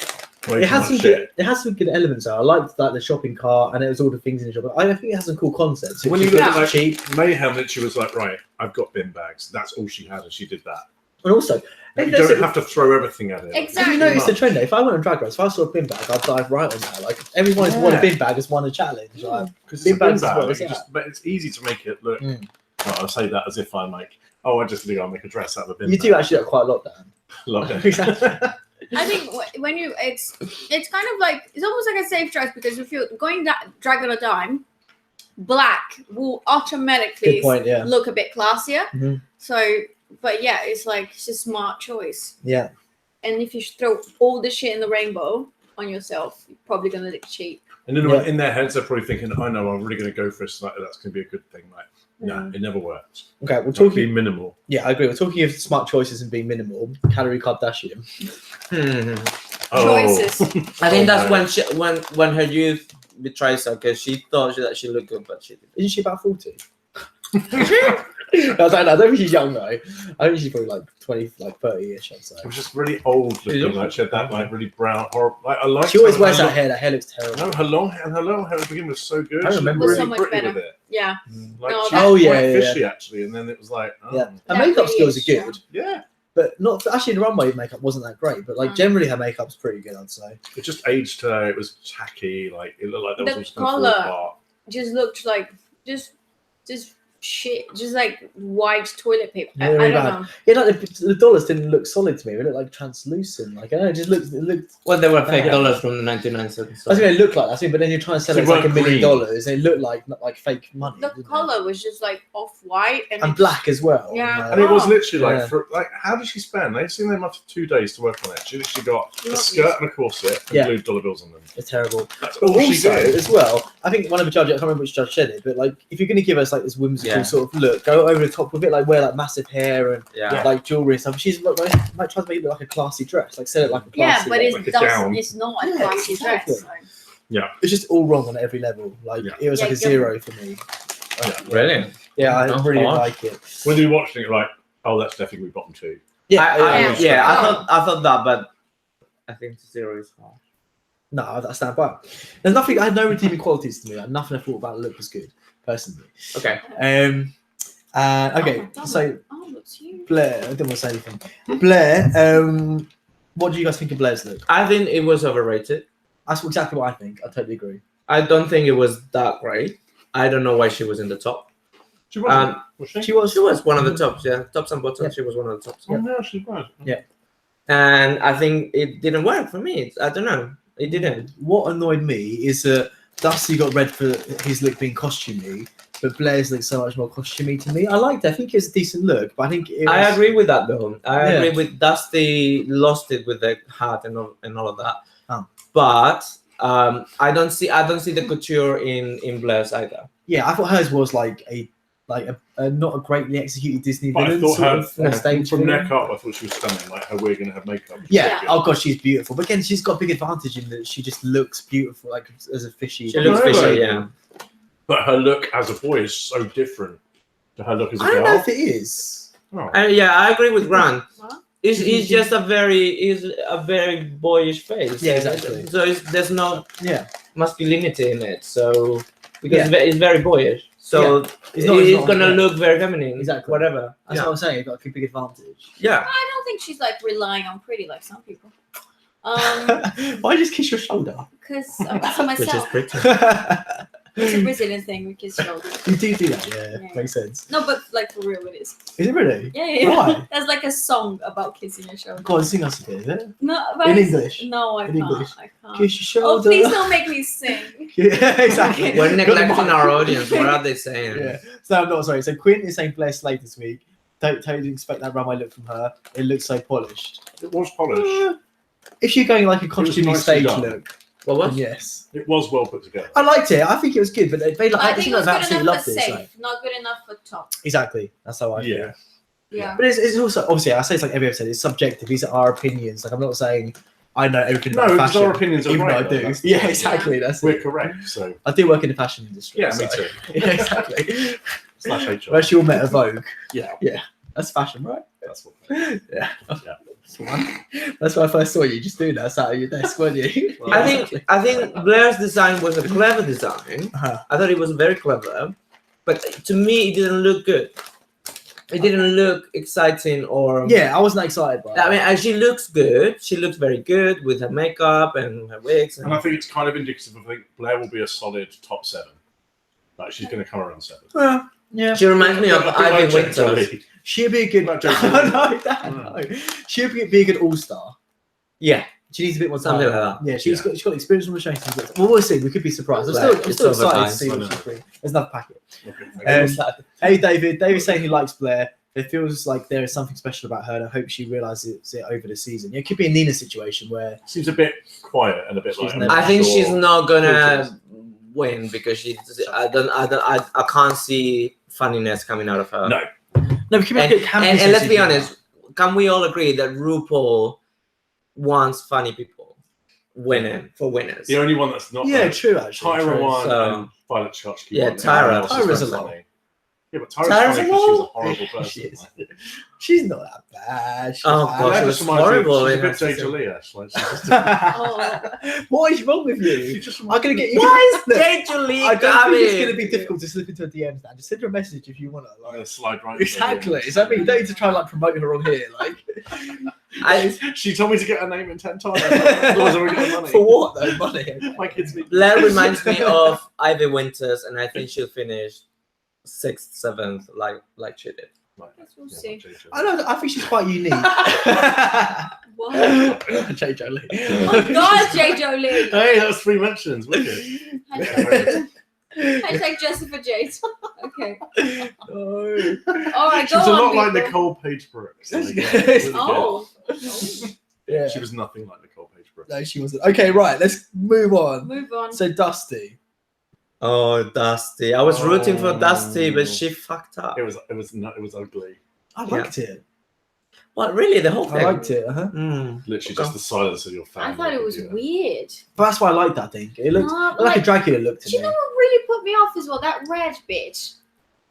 Way It too has much some shit. good. It has some good elements. Though. I liked like the shopping cart, and it was all the things in the shop. I think it has some cool concepts. When It's you look just at like cheap, Mayhem, that she was like, right, I've got bin bags. That's all she had, and she did that. and also, You if don't have to throw everything at it. Exactly. Have you noticed the trend? Though? If I went on Drag Race, if I saw a bin bag, I'd dive right on that. Like everyone who's won a bin bag has won a challenge. Like, Because bin it's a bin bags is bag. what Like, it's at. but it's easy to make it look. Mm. Well, I say that as if I'm like, oh, I just think I'll make a dress out of a bin you bag. do actually look quite a lot, Dan. Love it. Exactly. I think when you it's kind of like it's almost like a safe choice because if you're going drag on a dime, black will automatically Good point. Yeah. look a bit classier. Mhm. So, but yeah, it's a smart choice. Yeah. And if you throw all the shit in the rainbow on yourself, you're probably gonna look cheap. And in their heads, they're probably thinking, "I know, I'm really going to go for a slight. That's going to be a good thing." Like, no, it never works. Okay, we're Talking talking. minimal. Yeah, I agree. We're talking of smart choices and being minimal. Calorie Kardashian. Choices. I think that's Oh, when her youth betrays her because she thought that she looked good, but she didn't. Isn't she about 40? I don't know. I don't think she's young though. I think she's probably like 20, like 30-ish. I'd say. It was just really old looking. Like she had that like really brown, horrible. Like I like. She always wears that hair. That hair looks terrible. No, her long hair at the beginning was so good. I She remember looked it. really Was so much pretty better. with it. Yeah. Like No, she that- was yeah, quite yeah, fishy actually, and then it was like, oh. Yeah, her That makeup really skills are is, good, Yeah, but not actually the runway makeup wasn't that great. But like generally, her makeup's pretty good, I'd say. it just aged her. It was tacky. Like it looked like there was The just going to fall colour. apart. Just looked like just shit, just like white toilet paper. Yeah, I really don't bad. know. Yeah, like the dollars didn't look solid to me. It looked like translucent. Like I don't know, it looked. Well, they were fake Yeah. dollars from the 1997. I was going to look like that, but then you're trying to sell So it as like it $1 weren't million. green. And it looked like fake money. The didn't it? color was just like off white and black as well. Yeah. And it was literally Yeah. like, how did she spend? They've seen them after 2 days to work on it. She literally got a Not skirt and a corset and Yeah. glued dollar bills on them. It's terrible. That's But all she also, did. as well, I think one of the judges, I can't remember which judge said it, but like, if you're going to give us like this whimsical Yeah. sort of look, go over the top with it, like wear like massive hair and Yeah. like jewelry and stuff. She's like, might try to make it look like a classy dress, like sell it like a yeah, classy. but like a gown. it's not a Yeah, classy exactly. dress. So. It's just all wrong on every level. Like Yeah. it was like Yeah, a zero for me. Really? Yeah, I Oh, really didn't gosh. like it. When you watched it, you're like, oh, that's definitely gonna be bottom 2. Yeah, I thought that, but I think zero is hard. No, I stand by it. There's nothing. I had no redeeming qualities to me. Like, nothing I thought about the look was good, personally. Okay. Okay, Oh, so that's you. Blair, I didn't want to say anything. Blair, what do you guys think of Blair's look? I think it was overrated. That's exactly what I think. I totally agree. I don't think it was that great. I don't know why she was in the top. She wasn't, was she? She was. She was one of the tops, yeah. Tops and bottoms, Yeah. she was one of the tops. Oh, no, she was. Yeah. And I think it didn't work for me. I don't know. It didn't. What annoyed me is that Dusty got red for his look being costumey, but Blair's looked so much more costumey to me. I liked it. I think it's a decent look, but I think it was... I agree with that though. I Yeah. agree with Dusty lost it with the hat and all of that. Oh. But I don't see the couture in Blair's either. Yeah, I thought hers was like a not a greatly executed Disney But I villain thought sort of stage from villain. neck up, I thought she was stunning. Like her wig and her makeup. Yeah. Yeah. Oh god, she's beautiful. But again, she's got a big advantage in that she just looks beautiful, like as a fishy. She looks No, fishy, no. yeah. But her look as a boy is so different to her look as a I don't girl. know if it is. Oh. Yeah, I agree with Grant. What? It's just a very boyish face. Yeah, exactly. So there's no Yeah. masculinity in it. So because Yeah. it's very boyish. So It's not- it's not- gonna yeah. look very feminine. Exactly. Whatever. That's Yeah. what I'm saying. You've got a big advantage. Yeah. I don't think she's like relying on pretty like some people. Why just kiss your shoulder? Because I'm to Which is myself. pretty. It's a Brazilian thing with Kiss Shoulder. You do that, yeah. Makes sense. No, but like for real, it is. Is it really? Yeah. Why? There's like a song about kissing your shoulder. Go on, sing us a bit, is it? No, In English? No, I In can't. English. I can't. Kiss your Oh, shoulder. please don't make me sing. Yeah, exactly. We're neglecting our audience. What are they saying? Yeah. So I'm not sorry. So Quinn is saying Blair Slade this week. Totally expect that runway look from her. It looks so polished. It was polished. If you're going like a costume nicely stage done. look, What was? then yes. It was well put together. I liked it. I think it was good, but they like I I think think it was I've good absolutely enough loved for it. safe, So. not good enough for top. Exactly. That's how I feel. Yeah. Yeah. But it's also obviously I say it's like every episode. It's subjective. These are our opinions. Like I'm not saying I know everything No, about because fashion. our opinions are even right. though I though. do. That's- Yeah, exactly. That's We're it. correct. So I do work in the fashion industry. yeah, so. me too. Yeah, exactly. /HR. We actually all met at Vogue. Yeah, That's fashion, right? that's what. Yeah. Yeah. That's one. That's when I first saw you. Just doing that sat at your desk, weren't you? Well, I think Blair's design was a clever design. Uh-huh. I thought it was very clever, but to me it didn't look good. It didn't look exciting or Yeah, I wasn't excited by it. I mean, she looks good. She looks very good with her makeup and her wigs. And I think it's kind of indicative of I think Blair will be a solid top 7. Like she's going to come around 7. Well, yeah. She reminds me of Yeah, Ivy like Winters. Jolie. She'd be a good. Like Josie. No. She'd be a good all-star. Yeah, She needs a bit more time. something like that. Yeah, she's got experience on the show. Well, we'll see. We could be surprised. I'm It's still excited overtime, to see what I know. she's bringing. There's another packet. Okay, Hey, David. David's saying he likes Blair. It feels like there is something special about her, and I hope she realizes it over the season. It could be a Nina situation where seems a bit quiet and a bit like. She's I'm I not think sure. she's not gonna win because I can't see funniness coming out of her. No. no, it could be like a campus And let's be season. honest, can we all agree that RuPaul wants funny people winning for winners? The only one that's not. Yeah, like, true. Actually, Tyra true. won So- and Violet Chachki. Yeah, won. Tyra. Everyone else is Tyra's very a lot. funny. Yeah, but Tyra's Tyra's funny a because she's a lot. horrible She person. is. She's not that bad. She's Oh, bad. God. That she just was reminds me of- horrible She's a in bit her Jay season. Jolie, actually. She's just Oh. What is wrong with she you? just I'm gonna get you. Why is Look, Jay Jolie I don't think it's coming? gonna be difficult to slip into a DMs now. Just send her a message if you want to. I'm Like, gonna slide right. into exactly. her Is that I mean, you don't need to try and like promote her on here. Like, DMs. She told me to get her name in 10 times. Otherwise, I would get money. for what though? Money. My kids need. Blair reminds me of Ivy Winters, and I think she'll finish 6th, 7th, like she did. Guess we'll see. I know. I think she's quite unique. What? Jay Jolie. Oh God, J. Jolie. Hey, that was 3 mentions. Wicked. Hashtag Jessica Jade. Okay. No. All right, She go was a lot on. like people. Nicole Page Brooks. There we go. Yes. Really good. Oh. Yeah. She was nothing like Nicole Page Brooks. No, she wasn't. Okay, right. Let's move on. Move on. So Dusty. Oh, Dusty. I was rooting for Oh. Dusty, but she fucked up. It was ugly. I liked it. What, really? The whole thing? I liked it. Mm. Literally just the silence of your I family. thought it was weird. But that's why I liked that thing. It looked No, like a Dracula look to Do you me. know what really put me off as well? That red bitch.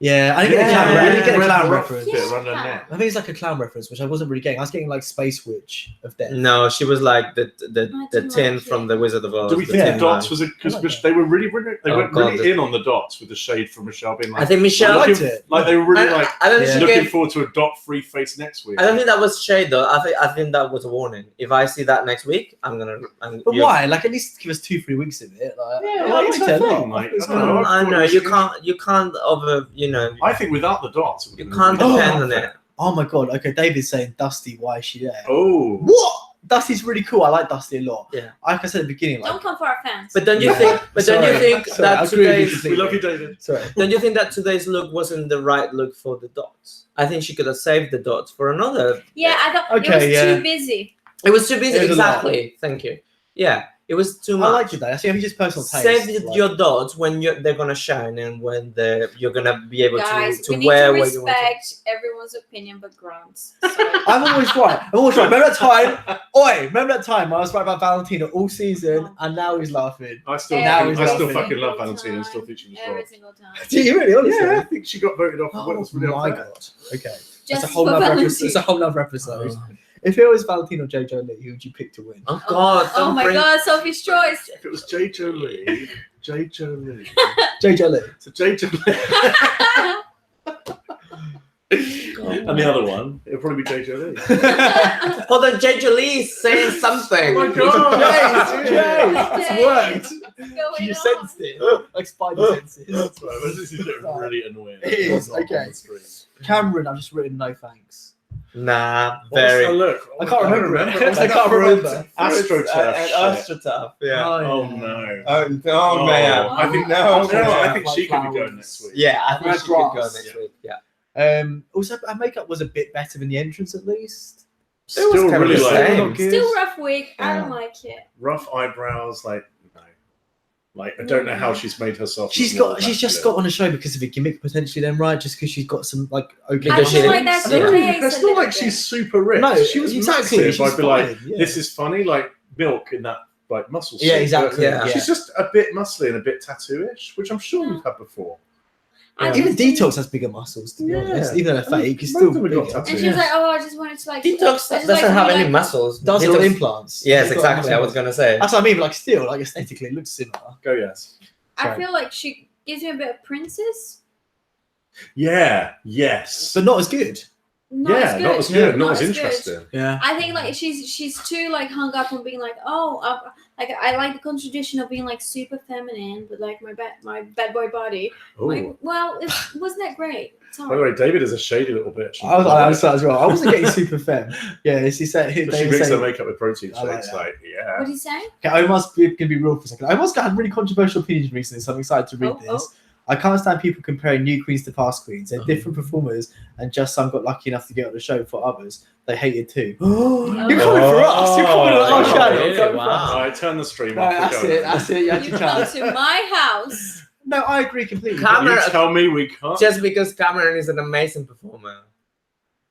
Yeah, I didn't get a clown, I didn't get a clown reference. Yeah. Around her neck. I think it's like a clown reference, which I wasn't really getting. I was getting like Space Witch of Death. No, she was like the didn't tin like from it. the Wizard of Oz. Do we the think Yeah. the tin dots man. was a I because like they were really they Oh, went God, really in on the dots with the shade from Michelle being like I think Michelle. I liked looking- it. like they were really like I don't think Yeah. she looking gave. forward to a dot-free face next week. I don't think that was shade though. I think that was a warning. If I see that next week, I'm gonna. But why? Like at least give us 2-3 weeks of it. Like, Yeah, I liked it's it a fun, lot. mate. It's I don't know. cool. I know you can't over. I think without the dots, it You would've can't been really depend on good. it. Oh my god. Okay, David's saying Dusty. Why is she there? Oh, What? Dusty's really cool. I like Dusty a lot. Yeah. Like I said at the beginning, like Don't come for our fans. But don't you Yeah. think? But don't you Sorry. think Sorry, I that agree with you today's? completely. we love you, David. sorry. Don't you think that today's look wasn't the right look for the dots? I think she could have saved the dots for another. Yeah, I don't. Okay, it was yeah. too busy. It was too busy. It was a lot. Exactly. Thank you. Yeah, it was too I much. liked it though. I think it's just personal taste. Save like- your dots when they're gonna shine and when you're gonna be able Guys, to we need wear to what you want. respect everyone's opinion but Grant's. Sorry. I'm always right. I'm always right. Remember that time? Oi, remember that time I was right about Valentina all season and now he's laughing. I still, Now I he's still laughing. fucking love Every Valentina and still time. think she was Every wrong. single time. Do you really? Honestly? Yeah, I think she got voted off. Oh It was really my unfair. god. Okay. That's Just a whole for nother episode. Valentina. It's a whole nother episode. If it was Valentino or Jojo Lee, who would you pick to win? Oh God! Oh don't my bring- God, Sophie's choice. If it was J. Jolie, J. Jolie. Jojo Lee. So J. Jolie. And the other one, it'll probably be J. Jolie. Hold on, Jay Jolie is saying something. Oh my God. Jace, it's worked. going You on? sensed it, like spider senses. That's right. This is getting really annoying. It is, On okay. the screen. Cameron, I've just written no thanks. Nah, What was very. that look? I can't remember. What's I that can't fruit? remember. AstroTurf. shit. AstroTurf. Yeah. Oh yeah. no. Oh man. I think No. I think Like she could be flowers. going next week. Yeah, I think Red she could go grass. next week. Yeah. Also, her makeup was a bit better than the entrance, at least. Still kind of really the like same. Not good. Still rough wig. I don't Yeah. like it. rough eyebrows. Like no. Like I don't know how she's made herself. She's look more got. She's just masculine. got on a show because of a gimmick potentially. Then right, just because she's got some like okay. I Because feel she- like that's I the don't know, case. it's a not little like she's bit. super rich. No, she was exactly. massive. She's I'd be like, fine, yeah. this is funny, like Milk in that like muscle. Yeah, suit, exactly. Yeah. but She's just a bit muscly and a bit tattoo-ish, which I'm sure we've had before. I Even just think- Detox has bigger muscles, to be Yeah. honest. Even though they're fake, it's Most still of them have got bigger. tattoos. And she was like, "Oh, I just wanted to like." Detox I just doesn't like to have be any like- muscles. Does it Detox- with implants? Yes, It's got exactly. I was muscles. gonna say. That's what I mean. But like, still, like aesthetically, it looks similar. Go yes. I Sorry. feel like she gives me a bit of princess. Yeah. Yes. But not as good. Not yeah. as good. Not as good. Not as good. interesting. Yeah. I think like she's too like hung up on being like, oh, like I like the contradiction of being like super feminine, but like my bad boy body. Like, Ooh. well, wasn't that great? By the way, David is a shady little bitch. I was like that as well. I wasn't getting super femme. Yeah, she said. But she They were makes her saying, makeup with protein I like shakes. that. Like, yeah. What do you say? okay, Omar's gonna be real for a second. Omar's had really controversial opinions recently, so I'm excited to read Oh, this. I can't stand people comparing new queens to past queens. They're different performers, and just some got lucky enough to get on the show. For others, they hated too. You're coming for us. You're coming on our Oh, show. really? You're coming for Wow. us. All right, turn the stream No, off. that's it. That's it. You had You your come chance. to my house. No, I agree completely. Come- You Cameron- tell me we can't. Just because Cameron is an amazing performer.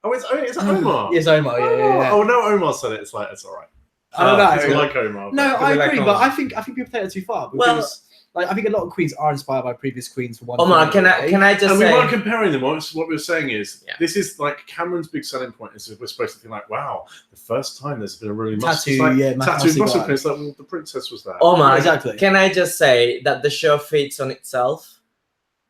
Oh, it's Omar. Yes, Omar. Yeah. Oh no, Omar said it. It's like it's all right. I don't know. It's like Omar. No, but- I Like agree, Omar. but I think people take it too far because like I think a lot of queens are inspired by previous queens for one. Omar, thing, can I just and we say? weren't comparing them. What we were saying is, Yeah. this is like Cameron's big selling point is we're supposed to think like, wow, the first time there's been a really Tattoo, like, yeah, tattoo muscle muscle guy. queen. It's like, well, the princess was there. Omar, Exactly. Can I just say that the show feeds on itself,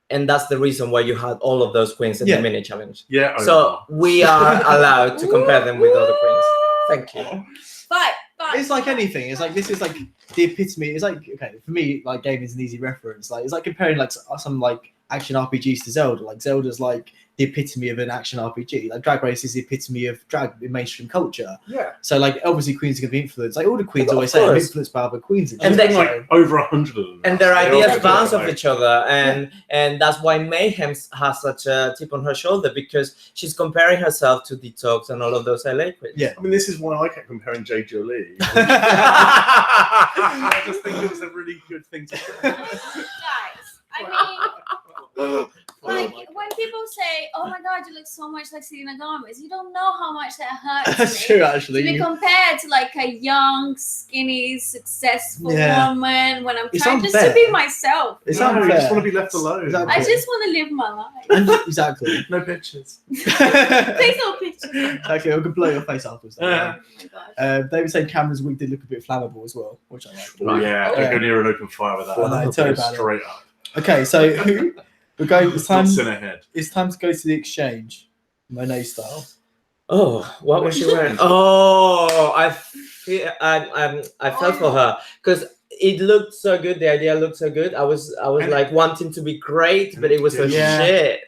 and that's the reason why you had all of those queens in Yeah. the mini challenge. Yeah. Omar. So we are allowed to compare them with other queens. Thank you. Fight. It's like anything. It's like this is like the epitome. It's like okay for me, like gaming is an easy reference. Like it's like comparing like some like action RPGs to Zelda. Like Zelda's like the epitome of an action RPG. Like Drag Race is the epitome of drag in mainstream culture. yeah. So like obviously queens are gonna be influenced. Like all the queens Of always say I'm course. influenced by other queens. And And they- then like over 100 of them. And their They all ideas go bounce like- off each other, and that's why Mayhem has such a tip on her shoulder, because she's comparing herself to Detox and all of those LA queens. Yeah. I mean, this is why I kept comparing Jay Jolie. I just think it was a really good thing to do. Guys, I mean, like when people say, "Oh my God, you look so much like Selena Gomez," you don't know how much that hurts That's me. true To actually. be compared to like a young, skinny, successful Yeah. woman when I'm It's trying just unfair. to be myself. It's No, you unfair. just want to be left alone. Exactly. I just want to live my life. Exactly. No pictures. Please no pictures. Exactly. I could blow your face afterwards. Yeah. Oh my God. They were saying Cameron's wig did look a bit flammable as well, which I like. Oh, yeah, Yeah. I go near an open fire with that. Well, no, tell me about it. Straight up. Okay, so we're going. It's time. Not in ahead. It's time to go to the exchange, Monet style. Oh, what was she wearing? Oh, I felt for her because it looked so good. The idea looked so good. I was And- like wanting to be great, but it was so Yeah. shit.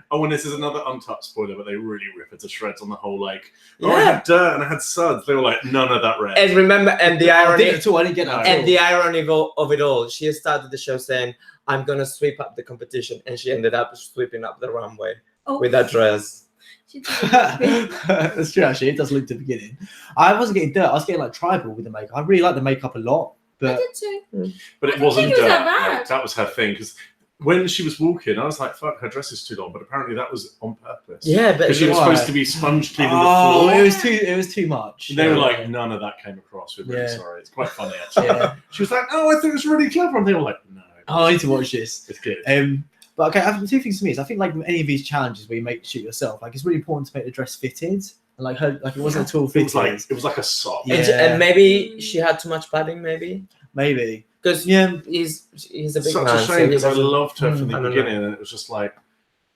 Oh, and this is another untucked spoiler, but they really rip it to shreds on the whole like, oh, I Yeah. had dirt and I had suds. They were like, none of that red. And remember, and the I irony, didn't at all. I didn't get that. at all. and the irony of it all, she started the show saying, "I'm gonna sweep up the competition," and she ended up sweeping up the runway Oh, with that dress. she did it. That's true. Actually, it does look to the beginning. I wasn't getting dirt. I was getting like tribal with the makeup. I really like the makeup a lot, I but did too. But I it didn't wasn't think it was dirt. that bad. Like, that was her thing. Because when she was walking, I was like, fuck, her dress is too long. But apparently that was on purpose. Yeah, but Because she was Why? supposed to be sponge cleaning the oh, floor. it was too much. And they were Yeah. like, none of that came across. We're really Yeah. sorry. It's quite funny, actually. Yeah. She was like, oh, I thought it was really clever. And they were like, no. Oh, I need to watch this. It's good. But okay, I have two things for me is I think like any of these challenges where you make shoot yourself, like it's really important to make the dress fitted and like her like it wasn't at all It fitted. was like a sock. Yeah. And maybe she had too much padding, maybe Maybe. because Yeah. he's a big Such man. a so shame he because I doesn't- loved her from I the don't know. beginning, and it was just like,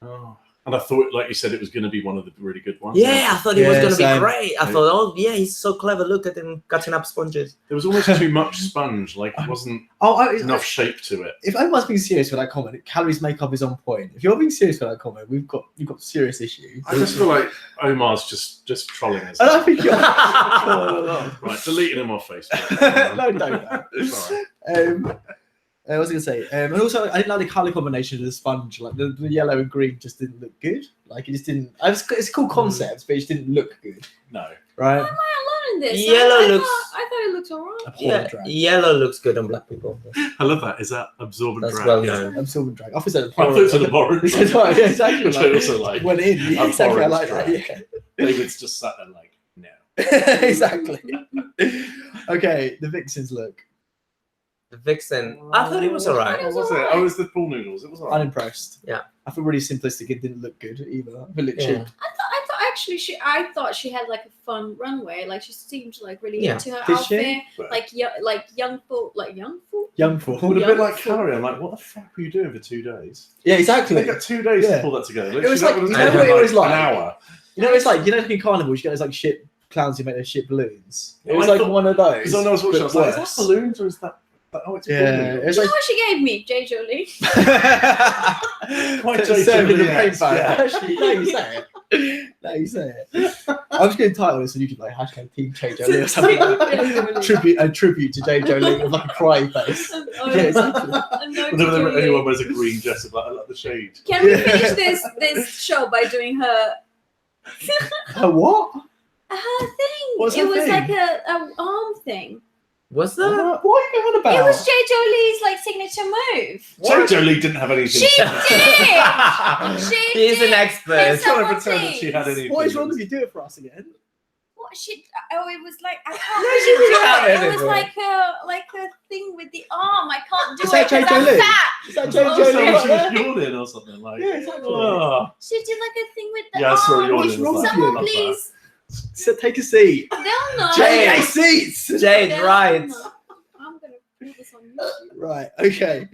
oh, And I thought, like you said, it was going to be one of the really good ones. Yeah, I thought it was going to be same. great. I thought, oh yeah, he's so clever. Look at him cutting up sponges. There was almost too much sponge. Like, it wasn't enough shape to it. If anyone's being serious for that comment, Calories makeup is on point. If you're being serious for that comment, you've got serious issues. I just feel like Omar's just trolling us. I don't think you're Right, deleting him off Facebook. No, don't. Sorry. I was going to say, and also I didn't like the colour combination of the sponge. Like the yellow and green just didn't look good. Like it just didn't. It's a cool concept, but it just didn't look good. No. Right? Why am I alone in this? Yellow I thought it looked alright. Yeah, yellow looks good on black people. I love that. Is that absorbent That's drag? well known. Absorbent drag. I thought it I thought it was an abhorrent drag. yeah, exactly. Which I also like. Went in. Yeah, exactly. I like that. Abhorrent Yeah. David's just sat there like, no. Exactly. Okay, the Vixens look. The Vixen, I thought it was alright. What was it? Oh, it was the pool noodles. It was alright. Unimpressed. Yeah. I feel really simplistic. It didn't look good either. It looked cheap. I thought actually I thought she had like a fun runway. Like she seemed like really into her Did outfit. she? Like young fool. Young for. Well, a Young bit like fool. Carrie. I'm like, what the fuck were you doing for 2 days? Yeah, exactly. They got 2 days Yeah. to pull that together. It was like, Literally, you that know what it was like? An hour. You know, it's like, you know, in carnivals, you get those like shit clowns who make those shit balloons. It Yeah, was I like thought- one of those. Because I was watching, I was like, is worse. that balloons or is that? Oh, it's Yeah, balloons. it was You like know what she gave me? J. Jolie. quite J. serving the Jolie, paint yes, bar. yeah. Actually, now you say it. Now you say it. I'm just going to title this on YouTube like hashtag Team J. Jolie or something. A tribute to J. Jolie with like a cry face. Yeah, exactly. Whenever anyone wears a green dress, I'm like, I like the shade. Can we finish this show by doing her What? thing? What's it her was thing? like a arm thing. What's that? What are you going about? It was J. Jolie's like signature move. J. Jolie didn't have anything. She did. She He's did. an expert. There's Trying to someone pretend that she had anything. What is wrong with you? Do it for us again. What she? Oh, it was like I No, can't she really didn't do have it. It was anything. like a thing with the arm. I can't do Is it that J. because I'm Jolie? fat. Is that It J. sounds like Jolie? she Like was that? yawning or something like. Yeah, exactly. Oh. She did like a thing with the Yeah, I saw arm. you What's wrong with you? Someone Love please. So take a seat. They'll know. Jay, Jay. seats. Jade, They'll right. know. I'm gonna put this on YouTube. Right. Okay.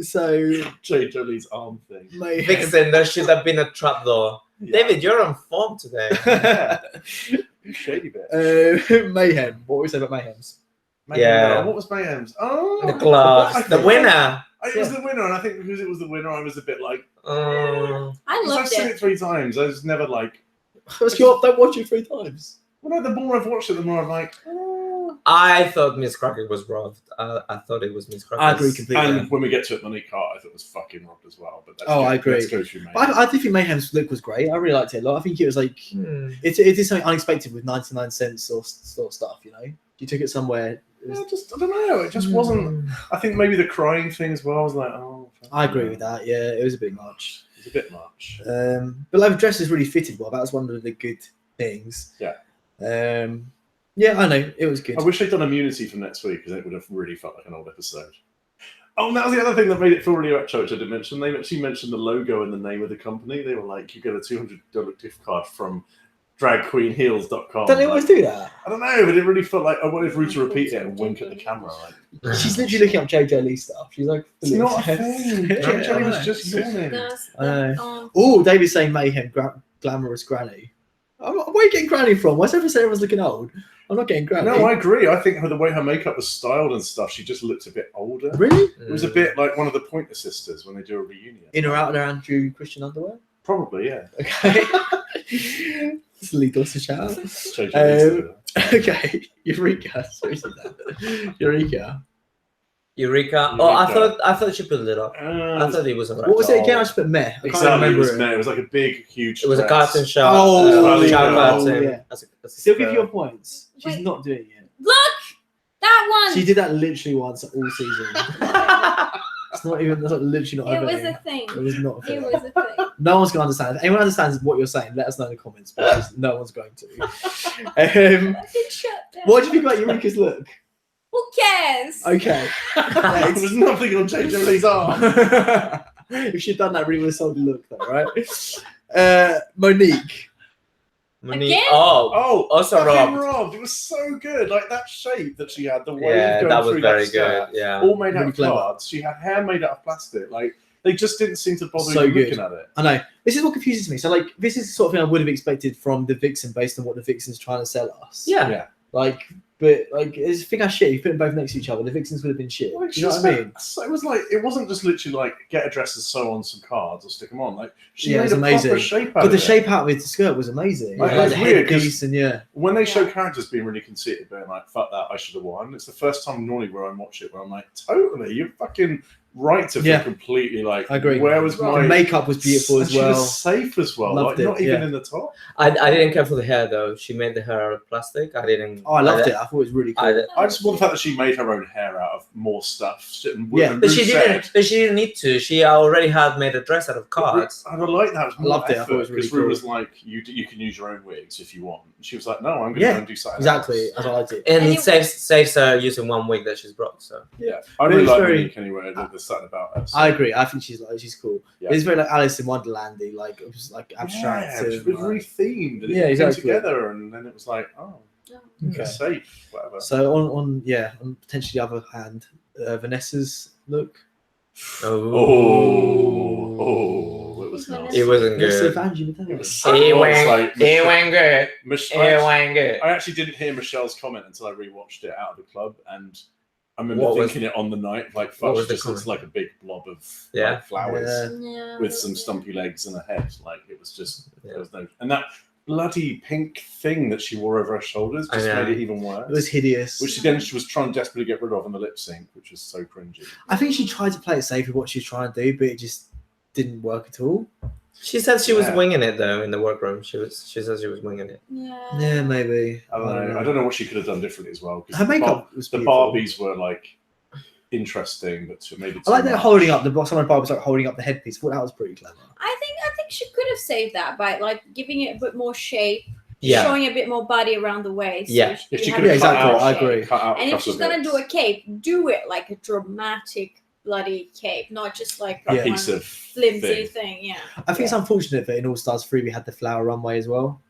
So J. Jolie's arm thing. Mayhem. Vixen, there should have been a trapdoor. Yeah. David, you're on form today. Shady bit. Mayhem. What we say about Mayhems? Yeah. What was Mayhem's? Oh, The gloves. I The think- winner. It was the winner, and I think because it was the winner, I was a bit like. I I've loved seen it. it 3 times. I was never like. Don't watch it 3 times. Well, no, the more I've watched it, the more I'm like. I thought Miss Crockett was robbed. I thought it was Miss Crockett. I agree completely. And when we get to it, Monique Hart, I thought was fucking robbed as well. But let's I agree. Let's go through Mayhem. But I do think Mayhem's look was great. I really liked it a lot. I think it was like it is something unexpected with 99 cents sort of stuff. You know, you took it somewhere. It was, I don't know. It just wasn't. I think maybe the crying thing as well. I was like, oh. I agree with that. Yeah, it was a bit much. It's a bit much. But like the dresses really fitted well. That was one of the good things. Yeah. Yeah, I know it was good. I wish they'd done immunity for next week because it would have really felt like an old episode. Oh, and that was the other thing that made it feel really retro, which I didn't mention. They actually mentioned the logo and the name of the company. They were like, you get a $200 gift card from dragqueenheels.com. Don't they always do that? I don't know, but it really felt like I wanted Rue to repeat it and wink at the camera. Like, She's literally looking up J. Jolie stuff. She's like, it's not a thing. Yeah, Jolie I was know. just yawning. I know. Oh, David's saying Mayhem, glamorous granny. Where are you getting granny from? Why is everyone saying everyone's looking old? I'm not getting granny. No, I agree. I think the way her makeup was styled and stuff, she just looked a bit older. Really? It was a bit like one of the Pointer Sisters when they do a reunion. In or out of their Andrew Christian underwear? Probably, yeah. Okay. It's illegal to shout. Okay. Eureka. Seriously, that. Eureka. Eureka. Oh, I thought she put it up. I thought it was alright. What was it again? I just put meh. I can't Exactly, remember it was like a big, huge. It was a dress. carton shot. Oh, shower yeah. curtain. Yeah. That's a Still give you your points. She's Wait. not doing it. Look, that one. She did that literally once all season. It's not even. That's literally not. It was thing. a thing. It was not a thing. It was a thing. No one's going to understand. If anyone understands what you're saying, let us know in the comments because no one's going to. I've been shut down. What do you think about Eureka's look? Who cares? Okay. There was nothing on J. Jolie's arm. If she'd done that, really would have sold the look, though, right? Monique. Monique. Again? Oh, also fucking robbed. It was so good. Like that shape that she had, the way Yeah, of going that was through very that skirt, good. Yeah. all made out Really of clever. cards. She had hair made out of plastic. Like They just didn't seem to bother So good. looking at it. I know. This is what confuses me. So, like, this is the sort of thing I would have expected from the Vixen based on what the Vixen's trying to sell us. Yeah. Like, but like, it's a thing as shit. You put them both next to each other. The Vixens would have been shit. Like, you know what I mean? So it was like, it wasn't just literally like get a dress and sew on some cards or stick them on. Like, she Yeah, it made was a amazing. proper shape out But of the it. shape out of the skirt was amazing. Like, Like, it's the weird, 'cause headpiece and when they show characters being really conceited, being like, fuck that, I should have won. It's the first time normally where I watch it where I'm like, totally, you're fucking right to feel completely like, I agree. where was the my... makeup was beautiful And as she well. was safe as well. Loved Like, not it, even yeah. in the top. I didn't care for the hair though. She made the hair out of plastic. I didn't. Oh, I loved it. I thought it was really cool. I just want the fact that she made her own hair out of more stuff. Yeah. But she didn't. But she didn't need to. She already had made a dress out of cards. I like that. It was I more loved it. I effort, thought it was really because Rue cool. was like, you can use your own wigs if you want. And she was like, no, I'm going to Yeah, go and do something Exactly. else. As I liked it. And And it it- saves her using one wig that she's brought. So Yeah, I But really it's like very- Monique anyway. There's something about her. So. I agree. I think she's cool. Yeah. It's very like Alice in Wonderlandy. Like, it was like abstract. Yeah, it was really themed. And Yeah, it came exactly. together, and then it was like, oh, Okay. it's safe, whatever. So on potentially the other hand, Vanessa's look. Oh, it was nice. it wasn't Vanessa good. Vanjie Mateo. It was so It nice, went. like, It went good. Michelle, It went good. I actually didn't hear Michelle's comment until I rewatched it out of the club, and I remember What was- thinking it on the night, like, what fuck, was she the just looks comment? like a big blob of Yeah. like, flowers Yeah. with some stumpy legs and a head. Like, it was just, Yeah. there was no, and that bloody pink thing that she wore over her shoulders I just know. made it even worse. It was hideous. Which she was trying desperately to get rid of in the lip sync, which was so cringy. I think she tried to play it safe with what she was trying to do, but it just didn't work at all. She said she was Yeah. winging it though in the workroom. She said she was winging it. Yeah, maybe. I don't know what she could have done differently as well. 'Cause Her the makeup was the beautiful. Barbies were like interesting, but maybe I like too that much. holding up the someone Barb was like holding up the headpiece. I thought that was pretty clever. I think she could have saved that by like giving it a bit more shape, Yeah. showing a bit more body around the waist. Yeah. So If she you could have have Yeah, a bit cut exactly, more out, I shape. agree. cut out a And if couple she's of gonna bits. do a cape, do it like a dramatic bloody cape, not just like a Yeah. piece one of flimsy thing. thing. Yeah. I think it's unfortunate that in All Stars 3 we had the flower runway as well.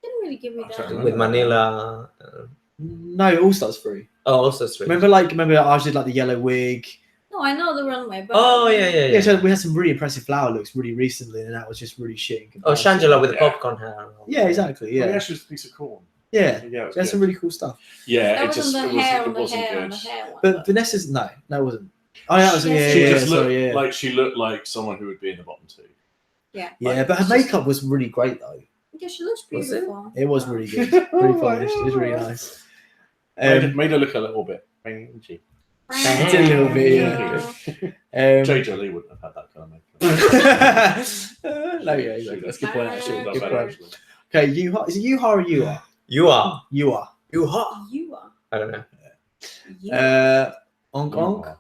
Didn't really give me I don't that. know. With Manila. No, All Stars 3. Oh, also sweet. Remember I did like the yellow wig. No, I know the runway, but Oh yeah. Yeah, so we had some really impressive flower looks really recently, and that was just really shit. in Oh, comparison. Shangela with the Yeah. popcorn hair. Yeah, exactly. Yeah, Yeah, she was a piece of corn. yeah. Yeah, it was There's some good. really cool stuff. Yeah, that it was just on it the was, hair, it on the wasn't hair, good. on the hair one. But Vanessa's no, that wasn't. Oh, that was She yeah, She yeah, just looked sorry, yeah. like she looked like someone who would be in the bottom two. Yeah. Yeah, but her makeup was really great though. Yeah, she looks Was it? beautiful. It was really good, really polished. It was really nice. Made her look a little bit rangy. It's a little bit, yeah. JJ Lee wouldn't have had that kind of makeup. No, yeah, exactly. That's a good point. Actually, Not good bad, point. actually. Okay, Yuha. Is it Yuha or Yua? You are. Yua. Yuha. You are. I don't know. You are. Onk Onk.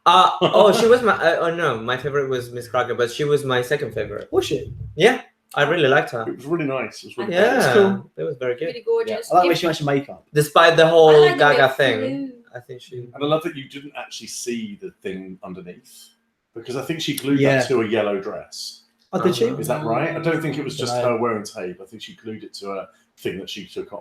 Oh, she was my. Oh no, my favorite was Miss Cracker, but she was my second favorite. Was she? Yeah, I really liked her. It was really nice. It was really Yeah, That's cool. it was very good. Really gorgeous. I like the way she matched her makeup. Despite the I whole like the way Gaga it thing, flew. I think she. And I love that you didn't actually see the thing underneath, because I think she glued Yeah. that to a yellow dress. Oh, did she? Is that right? I don't think it was just No. her wearing tape. I think she glued it to a thing that she put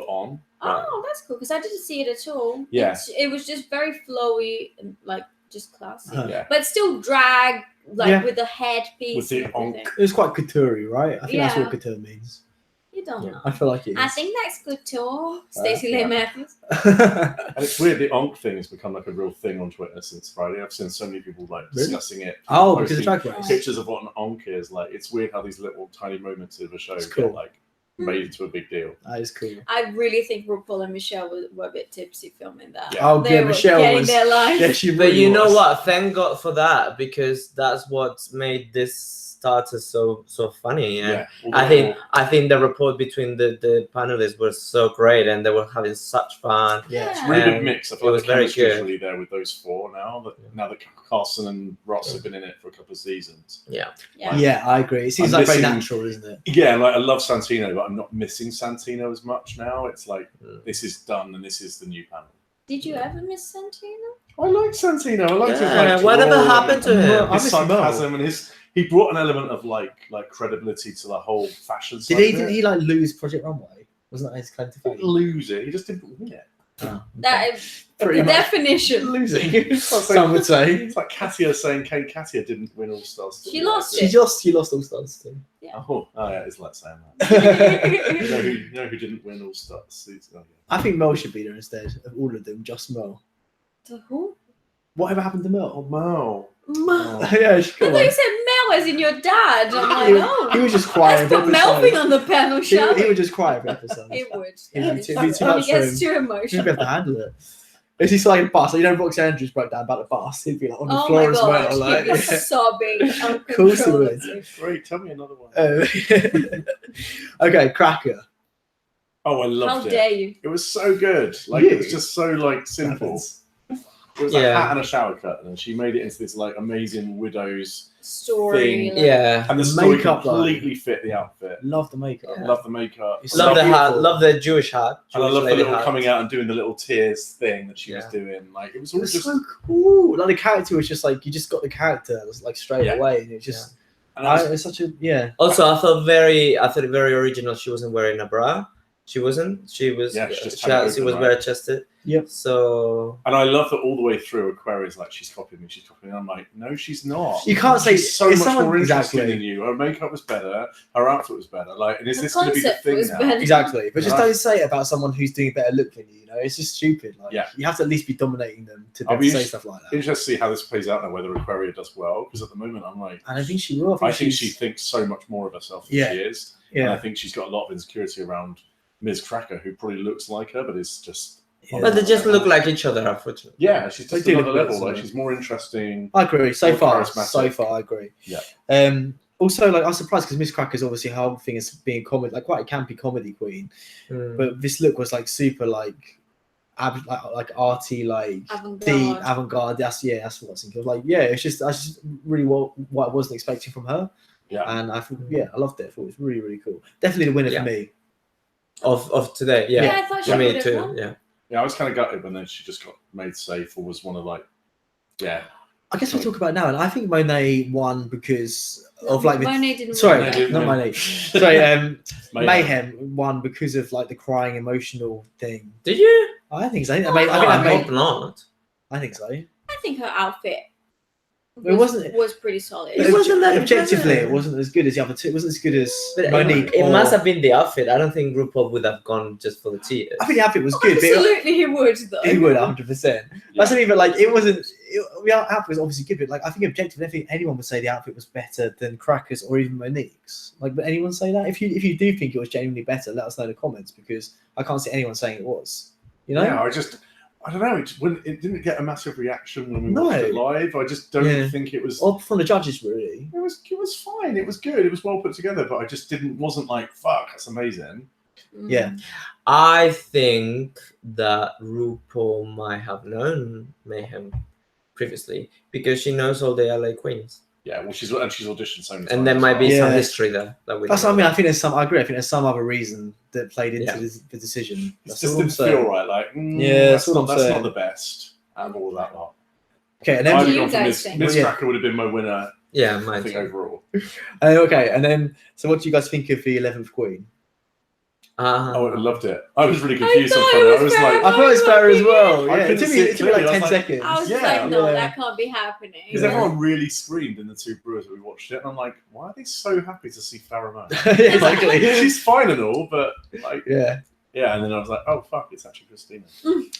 on. Oh, that's cool because I didn't see it at all. Yeah. It was just very flowy and like just classy, Huh. Yeah. but still drag like Yeah. with the headpiece. With the and everything. It was quite couture, right? I think that's Yeah. what couture means. You don't Yeah. know. I feel like it is. I think that's good too. Stacey yeah. Lee Matthews. And it's weird, the onk thing has become like a real thing on Twitter since Friday. I've seen so many people like Really? discussing it. Oh, because of posting Drag Race. pictures of what an onk is. Like, it's weird how these little tiny moments of a show It's cool. get like made into a big deal. That is cool. I really think RuPaul and Michelle were a bit tipsy filming that. Yeah. Oh, They yeah, were Michelle getting was. their life. Yeah, she But really you know was. what? Thank God for that, because that's what made this starter so funny. And Yeah. I think the rapport between the panelists was so great, and they were having such fun. Yeah. It's a really good And mix. I it feel was like the very chemistry is good. really there with those four now that Carson and Ross have been in it for a couple of seasons. Yeah. Yeah. Yeah, I agree. It seems I'm like very missing- natural, isn't it? Yeah, like I love Santino, but I'm not missing Santino as much now. It's like Mm. this is done and this is the new panel. Did you ever miss Santino? I like Santino. I like his Yeah, like whatever drawl happened to and him? I his miss him well. sarcasm and he brought an element of like credibility to the whole fashion side. Did he? of Did it. he like lose Project Runway? Wasn't that his claim to He didn't fame? lose it. He just didn't win it. Oh, That okay. Pretty The much definition. losing. Some would say. It's like Katia saying Katia didn't win All Stars. She lost She it. lost All Stars too. Oh yeah, it's like saying that. You know who didn't win All Stars? I think Mel should be there instead of all of them, just Mel. To who? Whatever happened to Mel? Oh, Mel. Mel. Yeah, she I come thought on. you said Mel as in your dad. I'm like, oh. He was just quiet. Let's put Melvin on the panel, shall He we? would just cry every episode. He would. He'd be too When much he for gets him. too He'd emotional. be able to handle it. Is he like a bus? You know, Roxy Andrews broke down about the bus. He'd be like on the Oh floor my as gosh, well. Like, he'd be sobbing. Of course he would. uncontrollably. Great, tell me another one. Okay, Cracker. Oh, I How loved it. dare you? It was so good. Like it was just so like simple. It was like a hat and a shower curtain, and she made it into this like amazing widow's Story. thing. like- Yeah. And the The story makeup, though. completely fit the outfit. Love the makeup. Yeah. Love the makeup. It's Love the hat. beautiful. Love the Jewish hat. And I Jewish love the lady little hat. coming out and doing the little tears thing that she was Yeah. doing. Like it was It all was just. so cool. Like the character was just like you just got the character like straight Yeah. away, and it just And I was- it was such a Also, I thought it very original. She wasn't wearing a bra. She wasn't. She was. Yeah, she just she had it was open, right? bare chested. Yep. So And I love that all the way through. Aquaria's like, she's copying me. She's copying me. I'm like, no, she's not. You can't say She's so if much someone- more interesting exactly. than you. Her makeup was better. Her outfit was better. Like, and is The this going to be the concept thing was now? better. exactly. But just Right. don't say it about someone who's doing a better look than you. You know, it's just stupid. Like Yeah. you have to at least be dominating them to be I'll able to be say stuff like that. Interested to see how this plays out now. Whether Aquaria does well, because at the moment I'm like, And I think she will. I think she's- she thinks so much more of herself than Yeah. she is. And I Yeah. think she's got a lot of insecurity around Ms. Cracker, who probably looks like her, but is just. Yeah. but they just look like each other, unfortunately. Yeah, she's They just do another look level. good, Like so- she's more interesting. I agree. So More far, charismatic. I agree. Yeah. Also, like I was surprised because Miss Cracker's obviously her whole thing is being comedy, like quite a campy comedy queen. Mm. But this look was like super like like arty, like Avant-garde. deep avant-garde. That's what I was thinking of. Like, yeah, it's just that's just really what I wasn't expecting from her. Yeah. And I thought, I loved it. I thought it was really, really cool. Definitely the winner Yeah. for me. Of today, Yeah, yeah. I thought she For me would have too. won. Yeah. Yeah, I was kind of gutted when then she just got made safe, or was one of like, yeah. I guess we'll talk about it now, and I think Monet won because of like the Monet didn't sorry, win. Monet didn't not win. Monet. Sorry, Mayhem. Mayhem won because of like the crying emotional thing. Did you? I think so. I I hope not. think so. I think her outfit It wasn't- was pretty solid. It wasn't that objectively. impressive. It wasn't as good as the other two. It wasn't as good as But Monique. it or- must have been the outfit. I don't think RuPaul would have gone just for the tears. I think the outfit was good. But Absolutely, he would though. he would 100%. Yeah. That's something, but like it wasn't. The outfit was obviously good, but like I think objectively, I think anyone would say the outfit was better than Cracker's or even Monique's. Like, would anyone say that? If you do think it was genuinely better, let us know in the comments because I can't see anyone saying it was. You know? Yeah, I don't know. It didn't get a massive reaction when we No. watched it live. I just don't Yeah. think it was. Or from the judges, really. It was fine. It was good. It was well put together, but I just wasn't like, fuck, that's amazing. Yeah. I think that RuPaul might have known Mayhem previously because she knows all the LA queens, Yeah, well, she's auditioned so many times. and there might be Yeah. some history there that we. That's don't what I mean. know. I think there's some. I agree. I think there's some other reason that played into Yeah. the decision. It That's just all I'm didn't saying. feel right. Like, Yeah, that's that's what I'm not saying. the best out of all of that lot. Okay, and I'd then do have you gone for guys Miss think? Miss Well, yeah. Cracker would have been my winner. Yeah, I mine think too. overall. okay, and then so what do you guys think of the 11th Queen? Oh, I loved it. I was really I confused. thought at it first. was I was very like, I thought it was fair as well. I Yeah, it couldn't took me see it like clearly. I 10 was like- seconds. I was Yeah. like, no, Yeah. that can't be happening. because everyone really screamed in the two brewers that we watched it, and I'm like, why are they so happy to see Farrah Moan? Yeah, exactly. She's fine and all, but like, Yeah, yeah. And then I was like, oh fuck, it's actually Christina.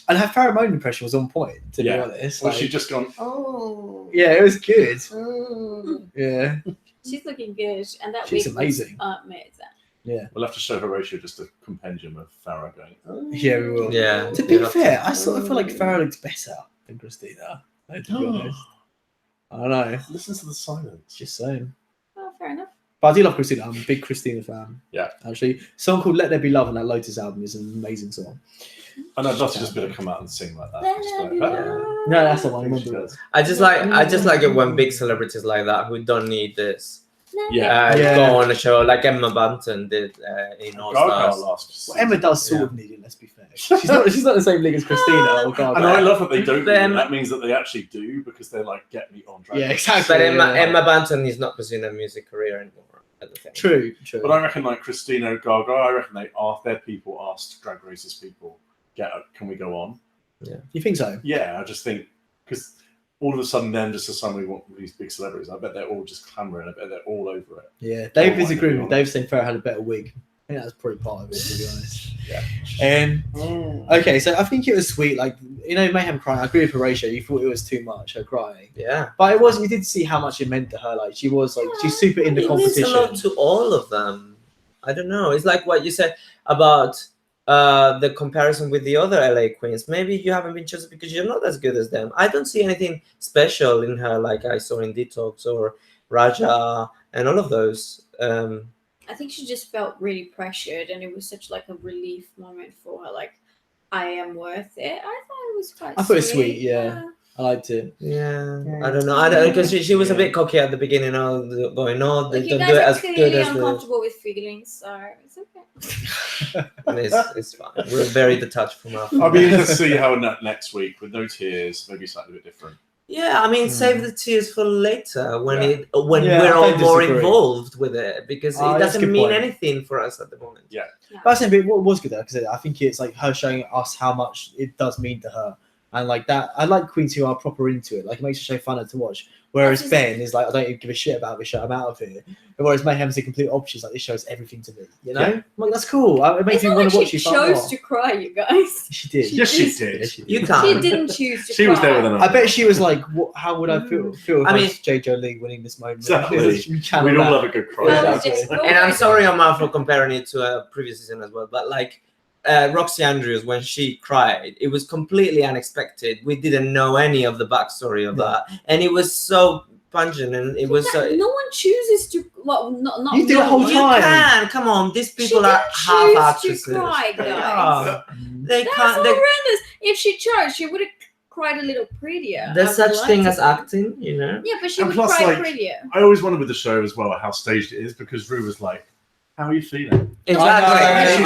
and her pheromone impression was on point. To Yeah. be honest, Well, like, she'd just gone, oh, yeah, it was good. oh. Yeah, She's looking good, and that She's wig amazing. was amazing. We'll have to show Horatio just a compendium of Farrah going, oh. yeah, we will. Yeah. To be Yeah. fair, I sort of feel like Farrah looked better than Christina. To be honest, I don't know. Listen to the silence. Just saying. Oh, fair enough. But I do love Christina. I'm a big Christina fan. Yeah. Actually, a song called "Let There Be Love" on that Lotus album is an amazing song. And I'd love to just be able to come out and sing like that. Just like, No, that's the one. I She remember does. it. I just like it when big celebrities like that who don't need this Yeah. Yeah. go on a show like Emma Bunton did in All Gaga Stars. last. Well, Emma does sort Yeah. of need it. Let's be fair. She's not the same league as Christina or Gaga. And I love that they don't. Then- do it. That means that they actually do because they're like, get me on Drag Yeah, Race. exactly. But yeah. Emma Bunton is not pursuing a music career anymore. At the time. True. But I reckon like Christina, Gaga, I reckon their people asked Drag Race's people, can we go on? You think so? Yeah, I just think because all of a sudden, then just suddenly want these big celebrities. I bet they're all just clamoring. I bet they're all over it. Yeah, Dave is agreeing with Dave saying Farrah had a better wig. I think that's probably part of it, to be honest. Yeah. Okay, so I think it was sweet. Like, Mayhem crying. I agree with Horatio. You thought it was too much, her crying. Yeah. But it was. You did see how much it meant to her. Like, she was like, she's super in the competition. It means a lot to all of them. I don't know. It's like what you said about the comparison with the other LA queens. Maybe you haven't been chosen because you're not as good as them. I don't see anything special in her like I saw in Detox or Raja and all of those. I think she just felt really pressured, and it was such like a relief moment for her. Like, I am worth it. I thought it was quite. I thought it was sweet. Yeah. I liked it. Yeah. I don't know. Because she was a bit cocky at the beginning. Going, no, they don't do it as good as uncomfortable with feelings, so it's okay. It's fine. We're very detached from our. I'll be interested to see how next week with no tears, maybe slightly a bit different. Yeah, I mean, save the tears for later when we're all more involved with it, because it doesn't mean anything for us at the moment. Yeah. But I think what was good though, because I think it's like her showing us how much it does mean to her. And like that, I like queens who are proper into it. Like, it makes the show funner to watch. Whereas Ben is like, I don't even give a shit about this show. I'm out of here. But whereas Mayhem's the complete opposite. She's like, this shows everything to me. You know? Yeah. I'm like, that's cool. It makes me want to watch you. She chose to cry, you guys. She did. Yes, she did. You can't. She didn't choose to cry. She was there with an. I bet she was like, how would I feel if I was JJ Lee winning this moment? Exactly. We'd all have a good cry. And I'm sorry, Omar, for comparing it to a previous season as well. But like, Roxy Andrews, when she cried, it was completely unexpected. We didn't know any of the backstory of that, and it was so pungent, and it was so. No one chooses to. Well, not you did the whole time. You can come on. These people are half actresses. To cry, guys. They That's can't. horrendous. If she chose, she would have cried a little prettier. There's such thing as acting, you know. Yeah, but she And would plus, cry like, prettier. I always wondered with the show as well how staged it is, because Rue was like, "How are you feeling?" Exactly. She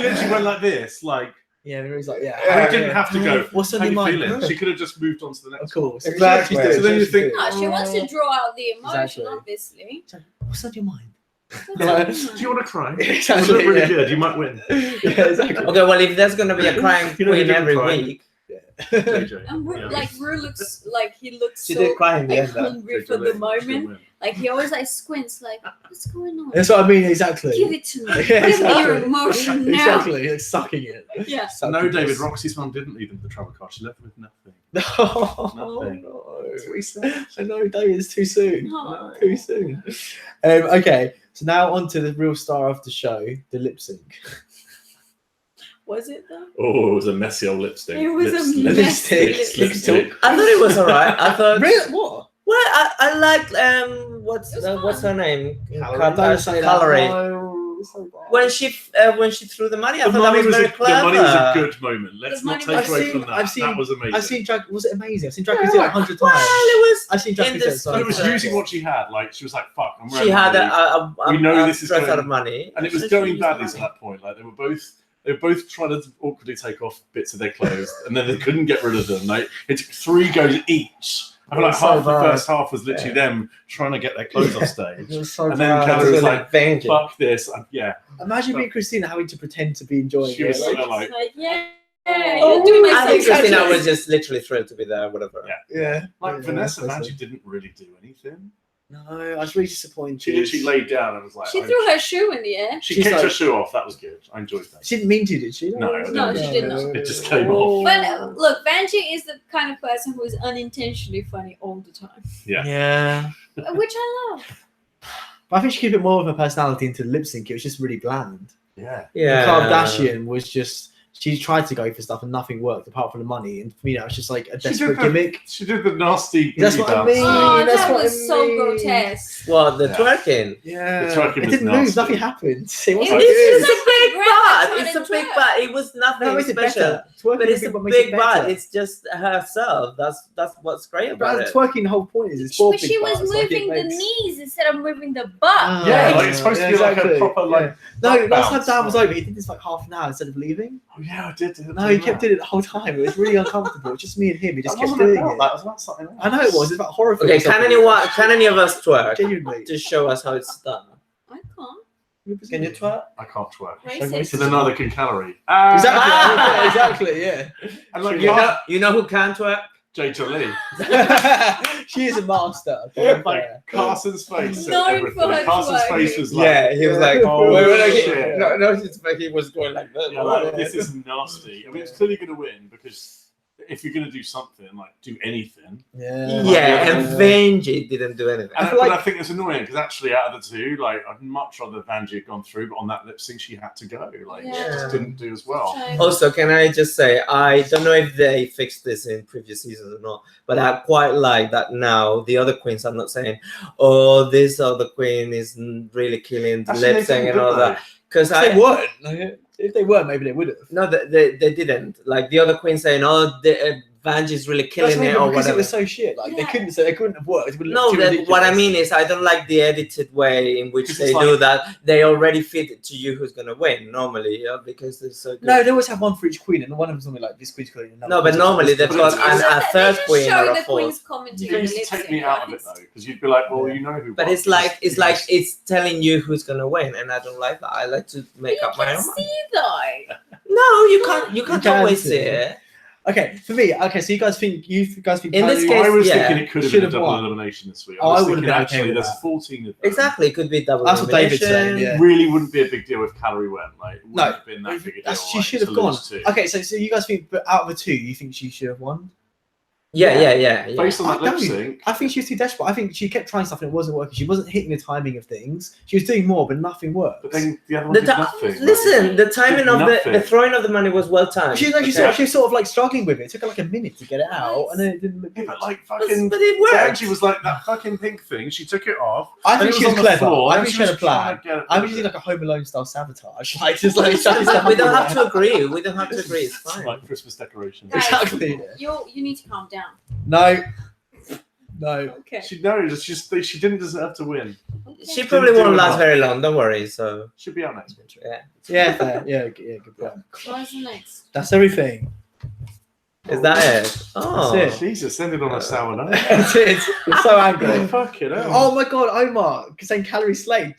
literally went like this, like. Yeah, and Rue's like, yeah. She didn't have to go. What's on how your you mind? feeling? She could have just moved on to the next. Of course. Exactly. So then you think, No, she wants to draw out the emotion, Exactly. obviously. What's on your mind? Do you want to cry? Exactly, You look really yeah. good. You might win. Yeah, exactly. Okay, well, if there's gonna be a crying You know, queen you every cry. week, JJ. And Rue, Yeah. like Rue looks like he looks She so did cry in the like, end, though. hungry JJ for the wins. She'll moment. win. Like he always like squints, like what's going on? That's what I mean, exactly. Give it to me. Yeah, Give me exactly. your emotion now. Exactly, like sucking it. Yeah. No, David, Roxy's mum didn't leave them with the travel card. She left them with nothing. No, Nothing. no. I know, David, it's too soon. Oh. Too soon. Okay, so now on to the real star of the show, the lip sync. Was it though? Oh, it was a messy old lipstick. It was a Lipstick. messy Lipstick. I thought it was alright. I thought. Really? What? Well, I liked what's It was what's her fun. name? Don't say that. Calorie. No, it's so bad. When she threw the money, I The thought that money was very the clever. money was a good moment. Let's The not money take was- away from that. I've seen- That was amazing. I've seen drag. Was it amazing? I've seen drag queens do it 100 Well, times. it was. I've seen drag in queens do it this- so But it was much. using what she had. Like she was like, "Fuck, I'm She had a We know this is dress going- out of money, and it was So she going used badly the to money. that point. Like they were both trying to awkwardly take off bits of their clothes, and then they couldn't get rid of them. Like it took 3 goes each. I feel It like was so half the bad. first half was literally them trying to get their clothes off stage. It was so And then bad. Calorie was like, advantage. "Fuck this!" Yeah, Imagine being Christina having to pretend to be enjoying she it. was Like, sort of like, Like yeah. Oh, You're doing my I think sex Christina act. was just literally thrilled to be there, whatever. Yeah. yeah. like Yeah, Vanessa that's Vanjie didn't really do anything. No, I was really disappointed. She literally laid down and was like, She threw her shoe in the air. She She's kicked her like- shoe off. That was good. I enjoyed that. She didn't mean to, did she? No, No, she did not. It just came off. But look, Vanjie is the kind of person who is unintentionally funny all the time, Yeah. which I love. But I think she could put more of her personality into the lip sync. It was just really bland. Yeah. Yeah. Kardashian was just, she tried to go for stuff and nothing worked apart from the money. And for me, that was just like a She did desperate the- gimmick. She did the nasty. That's booty what I dance mean. thing. Oh, that's that what I was so mean. grotesque. Well, the Yeah. twerking. Yeah. The twerking It was didn't move. nasty. Nothing happened. It wasn't It was good. It's just a big grandma butt. trying It's to a big twerk. butt. It was nothing No, it's special. better. Twerking But it's is a what makes it big butt. better. It's just herself. That's what's great about But it. twerking, the whole point is it's four But big she was butts, like, it moving the makes- knees instead of moving the butt. Yeah, Ah, like it's supposed to be like a exactly. proper like. No, butt last time bounce. Dan was over, he did this like half an hour instead of leaving. Oh yeah, I did. No, he kept doing it the whole time. It was really uncomfortable. It was just me and him. He just That kept wasn't doing about it. that. It was about something else. I know it was. It's about horror Okay, films. can any of us twerk Genuinely. to show us how it's done? I can't. Can you twerk? I can't twerk. Racist. So then neither can Calorie. Exactly. Yeah. And like, You know who can twerk? Jay Jolie. She is a master. Like Carson's face. Known for her Carson's twerking. face was like, Yeah, he was like, oh, shit. no, he was going like that. Yeah, like, this is nasty. I mean, it's clearly going to win because if you're going to do something, like do anything. Yeah, and Vanjie didn't do anything. And I think it's annoying because actually, out of the two, like I'd much rather Vanjie had gone through, but on that lip sync, she had to go. Like she just didn't do as well. Also, can I just say, I don't know if they fixed this in previous seasons or not, but I quite like that now the other queens are not saying, "Oh, this other queen is really killing the lip sync and all that," because they weren't. If they were, maybe they would have. No, they didn't. Like the other queen saying, "Oh, Vanjie's really killing it," or because whatever. it was so shit. Like they couldn't have worked. No, what I mean is, I don't like the edited way in which they do that. They already fit it to you who's gonna win normally, because they're so good. No, they always have one for each queen, and one of them's only like this queen's queen. No, but normally they've got a third queen or a fourth. You can take me out of it though, because you'd be like, well, you know who. But it's like it's telling you who's gonna win, and I don't like that. I like to make up my own mind. See though. No, you can't always see it. Okay, for me, so you guys think in this case, I was thinking it could have been a double won. elimination this week. Oh, I was I would thinking have actually been okay with there's 14 of them. Exactly, it could be double That's what elimination. David's saying, yeah. Really wouldn't be a big deal if Calorie went. Like, it wouldn't have been that big a deal. She should have gone. Okay, so you guys think, but out of the two, you think she should have won? Yeah. Based on that lip sync, I think she was too desperate. I think she kept trying stuff and it wasn't working. She wasn't hitting the timing of things. She was doing more, but nothing worked. But then the other one did nothing. Listen, the timing of the throwing of the money was well timed. She was sort of like struggling with it. It took her like a minute to get it out, and then it didn't look good. But like fucking, but it worked. She was like that fucking pink thing. She took it off. I think she was clever. I think she had a plan. plan. I was using like a Home Alone style sabotage. Like just like we don't have to agree. We don't have to agree. It's fine. Like Christmas decorations. Exactly. You need to calm down. No. Okay. She didn't deserve to win. She probably won't last very long. Don't worry. So she'll be out next week. Yeah. Fair. Yeah. Good plan. What's the next? That's everything. Is that it? Oh, That's it. Jesus, ended on a sour note. You're so angry. Fuck it. Oh my god, Omar saying calorie slay.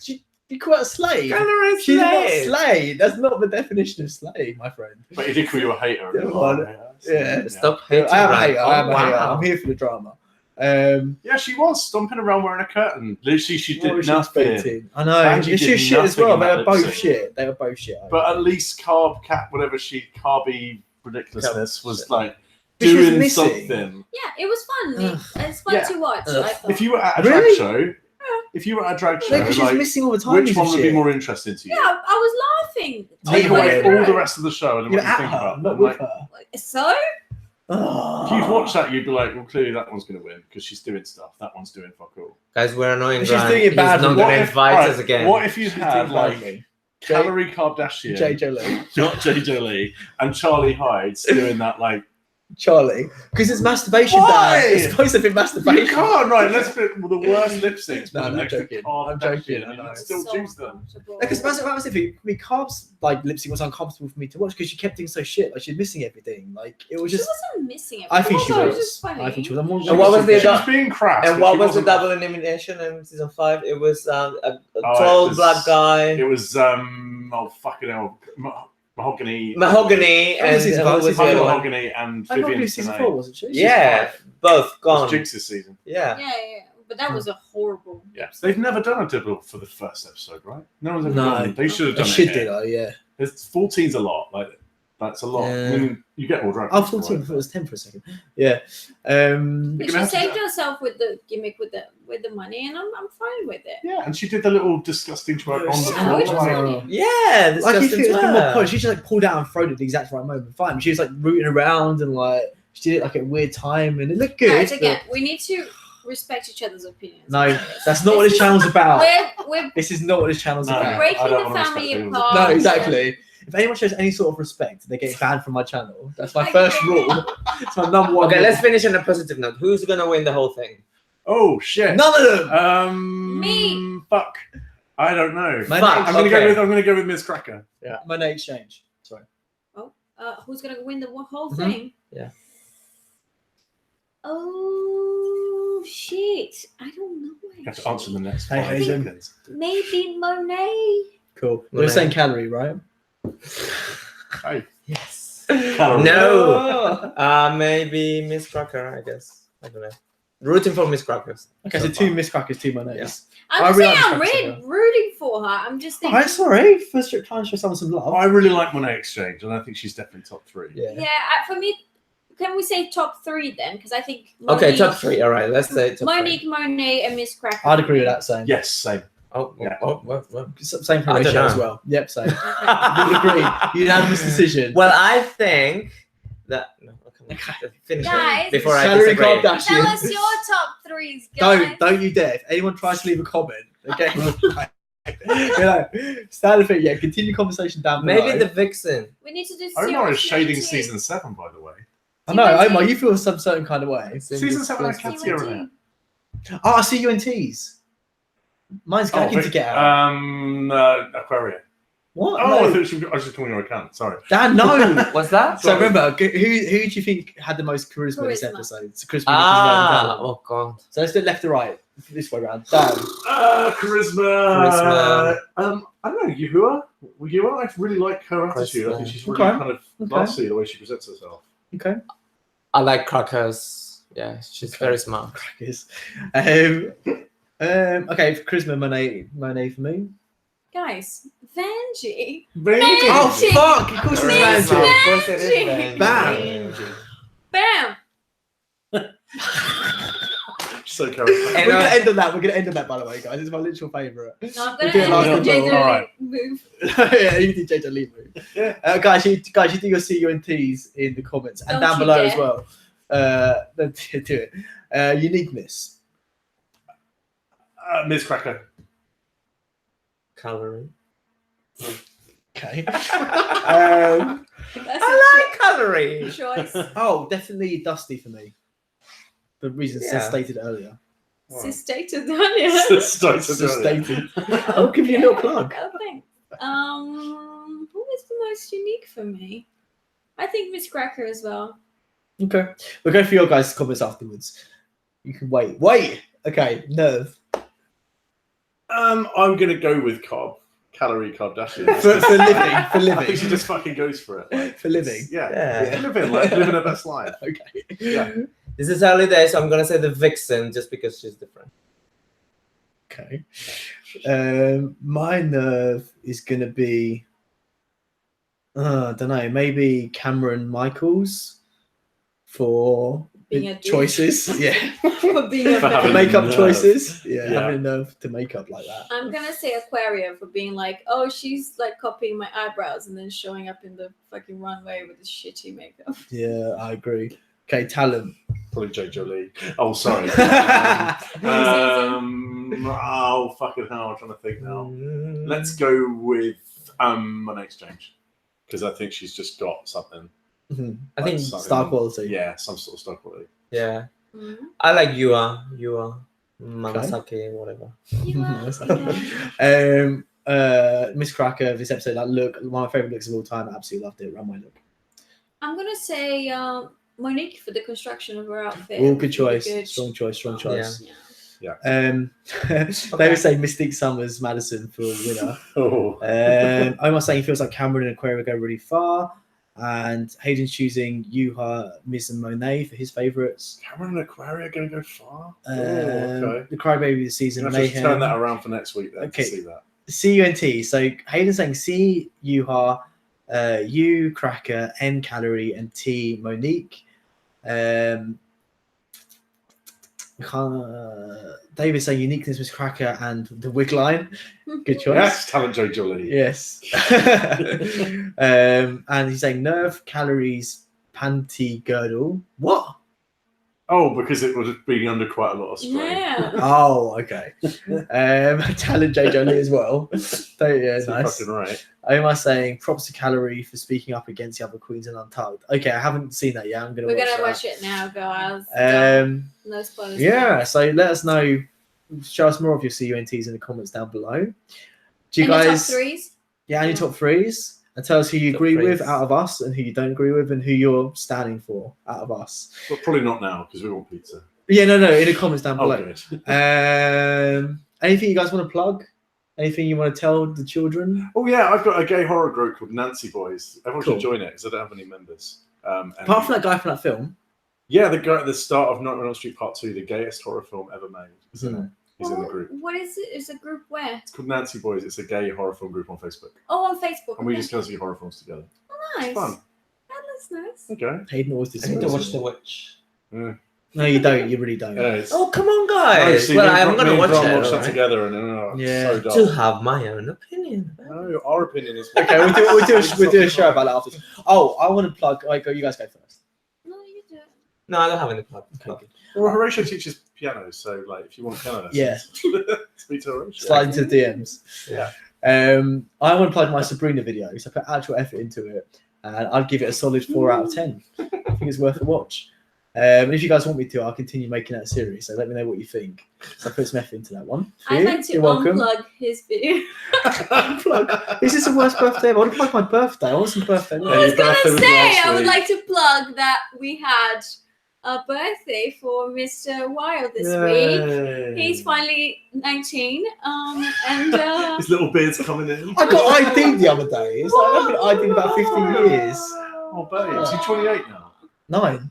You call it a slay? Calorie She's slay. not slay. That's not the definition of slay, my friend. But he did call you a hater. Yeah. Stop hating. I am a hater. Wow. I'm here for the drama. Yeah, she was stomping around wearing a curtain. Literally, she did nothing. I know. Vanjie She did was shit as nothing well. in They that were both lip sync. shit. They were both shit. But at least Carby ridiculousness was like But she was doing missing. something. Yeah, it was fun. It's fun to watch. I thought. If you were at a drag show, If you were at a drag show, No, because she's missing all the time. which one would be more interesting to you? Yeah, I was laughing. Take away all the rest of the show and then what you think about not them. with Like, her. So? if you'd watch that, you'd be like, well, clearly that one's going to win because she's doing stuff. That one's doing fuck all. Guys, we're annoying. She's Grant. doing it He's badly. not What going to if- invite right, us again. What if you She's had doing like badly. Calorie Karbdashian, JJ Lee. not JJ Lee, and Charlie Hyde's doing that like Charlie, because it's masturbation. Why? Dad. It's supposed to be masturbation. you can't right. Let's put the worst lip syncs. No, I'm next to joking. Karbdashian, I'm joking, I and know. you'd still choose them. Because Karbs like lip sync was uncomfortable for me to watch because she kept doing so shit. Like she's missing everything. Like it was She just. wasn't missing it. I think she Also, it was. just funny. I think she was. I'm more. And what was the She was being crass. And but what she was the wasn't- double elimination in season 5? It was a it tall was- black guy, It was oh fucking hell, Mahogany, Mahogany, That was and his who was the other one? Mahogany, and I can't Vivian. believe season Tonight. 4 wasn't she? Yeah, both It was gone. Jinx's season. Yeah. Yeah. But that was a horrible. Yeah, they've never done a double for the first episode, right? No one's ever No. done it. They should have They done should it. do here. though. Yeah. There's 14's a lot. Like that's a lot. Yeah. I mean, you get all drunk. Oh, 14. I thought it was 10 for a second. Yeah. But You're she gonna have to saved do- herself with the gimmick with the money, and I'm fine with it. Yeah, and she did the little disgusting twerk on the Yeah, which floor. was Like, funny. Yeah, this Like if Justin it was been more Twer. polished, she just like pulled out and throwed it at the exact right moment. Fine. She was like rooting around and like she did it like at a weird time and it looked good. Guys, but- again, we need to respect each other's opinions. No, that's not what this channel's about. We're This is not what this channel's No. about. breaking I don't the wanna family respect apart. No, exactly. If anyone shows any sort of respect, they get banned from my channel. That's my first rule. It's my number one. Okay, rule. let's finish on a positive note. Who's gonna win the whole thing? oh shit. None of them. Me. Fuck. I don't know. My Fuck. name- I'm gonna go with Ms. Cracker. Yeah. Money exchange. Sorry. Who's gonna win the whole Mhm. thing? Yeah. Oh shit! I don't know. You have to answer the next Hey, 5 Hazen. seconds. Maybe Monet. Cool. You're saying calorie, right? Hey. Yes. Calorie. No. Maybe Miss Cracker, I guess. I don't know. Rooting for Miss Crackers. Okay, so 2 Miss Crackers, 2 Monays. Yeah. I'm just saying I'm rooting for her. I'm just thinking. Oh, sorry. First trip trying to show someone some love. I really like Monet Exchange, and I think she's definitely top 3. Yeah, for me, can we say top 3 then? Because I think. Okay, top 3. All right, let's say top Monique, 3. Monet, and Miss Cracker. I'd agree with that, same. Yes, same. Oh, Yeah. Well. Same for I don't Rachel know. as well. Yep, same. Would agree. Unanimous decision. Well, I think that. No, okay. Finish Guys, it before I Calorie disagree. Karbdashian. Tell us your top 3s, guys. Don't you dare. If anyone tries to leave a comment, okay? Standard thing, yeah. Continue conversation down below. Maybe the Vixen. We need to do. Omar is shading series 19. season 7, by the way. I know, Omar, you feel some certain kind of way. Season 7 has cat here in it. Oh, I see you in teas. Mine's gagging to get out. Aquaria. What? Oh, No. I was just calling her a cunt. Sorry. Dan, no. What's that? So remember, who do you think had the most charisma this episode? It's charisma. Oh god. So let's do it left to right. This way around. Dan. Charisma. I don't know, Yuhua? I really like her attitude. I think she's really Okay. kind of Okay. classy the way she presents herself. Okay. I like Crackers. Yeah, she's very smart. Crackers. Okay, for charisma, Monet for me. Guys, Vanjie. Oh Vanjie. fuck! Of course it's Vanjie. Vanjie. Of course it is Bam. Bam. So charismatic. And We're gonna end on that. We're gonna end on that, by the way, guys. It's my literal favourite. No, I'm We'll gonna do it last end the episode. Jason Alright. move. Yeah, you did JJ Lee move. Yeah. Guys, you do your CUNTs in the comments and Don't down you below dare. as well. Do it. Uniqueness. Ms. Cracker. Calorie. Okay. That's I like Calorie. a choice. Oh, definitely Dusty for me. The reasons Yeah. stated earlier. Cis Titus, Daniel. Stated. I'll give you a little plug. Oh, thanks. Who is the most unique for me? I think Miss Cracker as well. Okay. We'll go for your guys' comments afterwards. You can wait. Wait! Okay, Nerve. I'm gonna go with Calorie Kardashian. For living. I think she just fucking goes for it. Like, For living. Yeah. Living her best life. Okay. Yeah. This is early days, so I'm gonna say the Vixen just because she's different. Okay. My Nerve is gonna be I don't know, maybe Cameron Michaels for Being a dude. choices. Yeah. For being a For For having bit. makeup nerve. choices. Yeah, Yeah. having nerve to make up like that. I'm gonna say Aquaria for being like, oh, she's like copying my eyebrows and then showing up in the fucking runway with this shitty makeup. Yeah, I agree. Okay, talent. Probably J. Jolie. Oh, sorry. Fucking hell, I'm trying to think now. Let's go with Monet Exchange. Because I think she's just got something. I think Star quality. Yeah, some sort of star quality. yeah. Mhm. I like Yua, Manasaki, whatever. You are. Miss Cracker, this episode, that look, one of my favorite looks of all time. I absolutely loved it. Runway look. I'm gonna say Monique for the construction of her outfit. All good choice. Good. Strong choice. Strong choice. Yeah. They were saying Mystique Summers Madison for winner. Oh. Omar saying he feels like Cameron and Aquaria go really far. And Hayden's choosing Yuha, Miss and Monet for his favourites. Cameron and Aquaria going to go far? Okay. The Crybaby of the season, I'm going to Mayhem. turn that around for next week then Okay. to see that. CUNT. So Hayden's saying C, Yuha, U, Cracker, N, Calorie, and T, Monique. David saying uniqueness was Cracker and the wig line. Good choice. Yes, talent J. Jolie. Yes. And he's saying nerve, calories, panty, girdle. What? Oh, because it would have been under quite a lot of strain. Yeah. Oh, okay. Talent J. Jolie as well. Yeah, So nice. fucking right. Omar saying props to Calorie for speaking up against the other queens in Untucked. Okay, I haven't seen that yet. I'm gonna We're watch gonna that. watch it now, guys. No spoilers. Yeah, so let us know. Show us more of your CUNTs in the comments down below. Do you And your guys? top threes? Yeah, and your top threes. And tell us who you Top agree with threes. out of us and who you don't agree with and who you're standing for out of us. But probably not now because we want pizza. Yeah, no, in the comments down Oh, below. good. Anything you guys want to plug? Anything you want to tell the children? Oh yeah, I've got a gay horror group called Nancy Boys. Everyone Cool. should join it because I don't have any members. Apart from that guy from that film. Yeah, the guy at the start of Nightmare on Elm Street Part 2, the gayest horror film ever made. He's in it. He's in the group. What is it? Is a group where? It's called Nancy Boys. It's a gay horror film group on Facebook. Oh, on Facebook. And we just go see horror films together. Oh, nice. It's fun. Oh, that's nice. Okay. Hayden always I need to watch disappoints The me. Witch. No, you don't. You really don't. Yeah, Oh, come on, guys. see, Well, me and I'm Bron- going to me and watch Bron it. watched that alright? together, and Yeah. so dark. To have my own opinion. No, our opinion is Okay, we'll do a show about that after. Oh, I want to plug. Go. You guys go first. No, you do. No, I don't have any plug. Okay. Well, Horatio teaches piano, so like, if you want piano lessons, Yeah. speak to Horatio. Slide into the DMs. Yeah. I want to plug my Sabrina videos. I put actual effort into it, and I'd give it a solid 4 out of 10. I think it's worth a watch. And if you guys want me to, I'll continue making that series. So let me know what you think. So I put some effort into that one. I'd like to You're welcome. unplug his video. Unplug. Is this the worst birthday ever? I want to plug my birthday. I want some birthday. I Yeah, was his birthday gonna was say, last I would week. like to plug that we had a birthday for Mr. Wild this week. He's finally 19. And His little beard's coming in. I got ID'd the other day. It's like I've been ID'd about 15 years. Oh, babe. Is he 28 now? 9.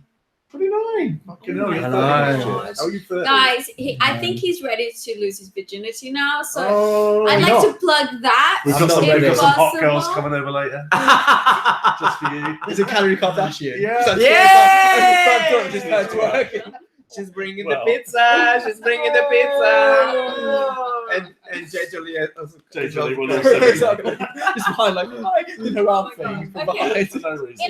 29. Fucking hell, you're I 30. know. How are you 30? guys, I think he's ready to lose his virginity now. So Oh, I'd like not. to plug that. we've I'm got not some, ready. we've got some hot Possible. girls coming over later. Just for you. It's a calorie Kardashian. Yeah. So Yay! just started twerking. She's bringing Well. the pizza. She's bringing the pizza. And Jay Jolie. Jay will also be. Exactly. Just behind, like, in her outfit. From Okay. behind. For no reason.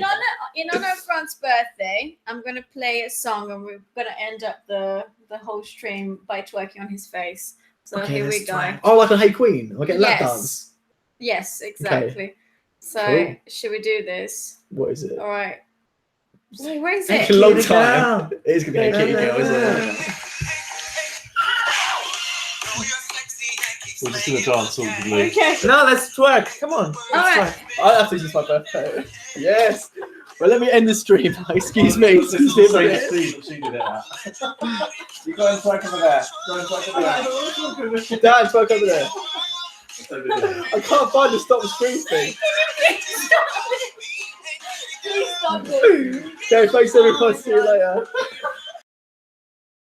In honor of Fran's birthday, I'm gonna play a song, and we're gonna end up the whole stream by twerking on his face. So Okay, here we let's go. twerk. Oh, like a Hey Queen. I'll get lap dance. Yes, exactly. So Cool. should we do this? What is it? All right. Wait, where is Take it? a long Kitty time. girl. It is going to be a kitty girl, isn't it? We'll just do a dance all the way. Okay. No, let's twerk. Come on. All right. I have to use my birthday. Yes. Well, let me end the stream. Excuse me. This is the same speed that she did it at. You go and twerk over there. Go and twerk over there. Dan, twerk over there. I can't find the stop the screen thing. Please stop it. Okay, thanks everyone. See you later.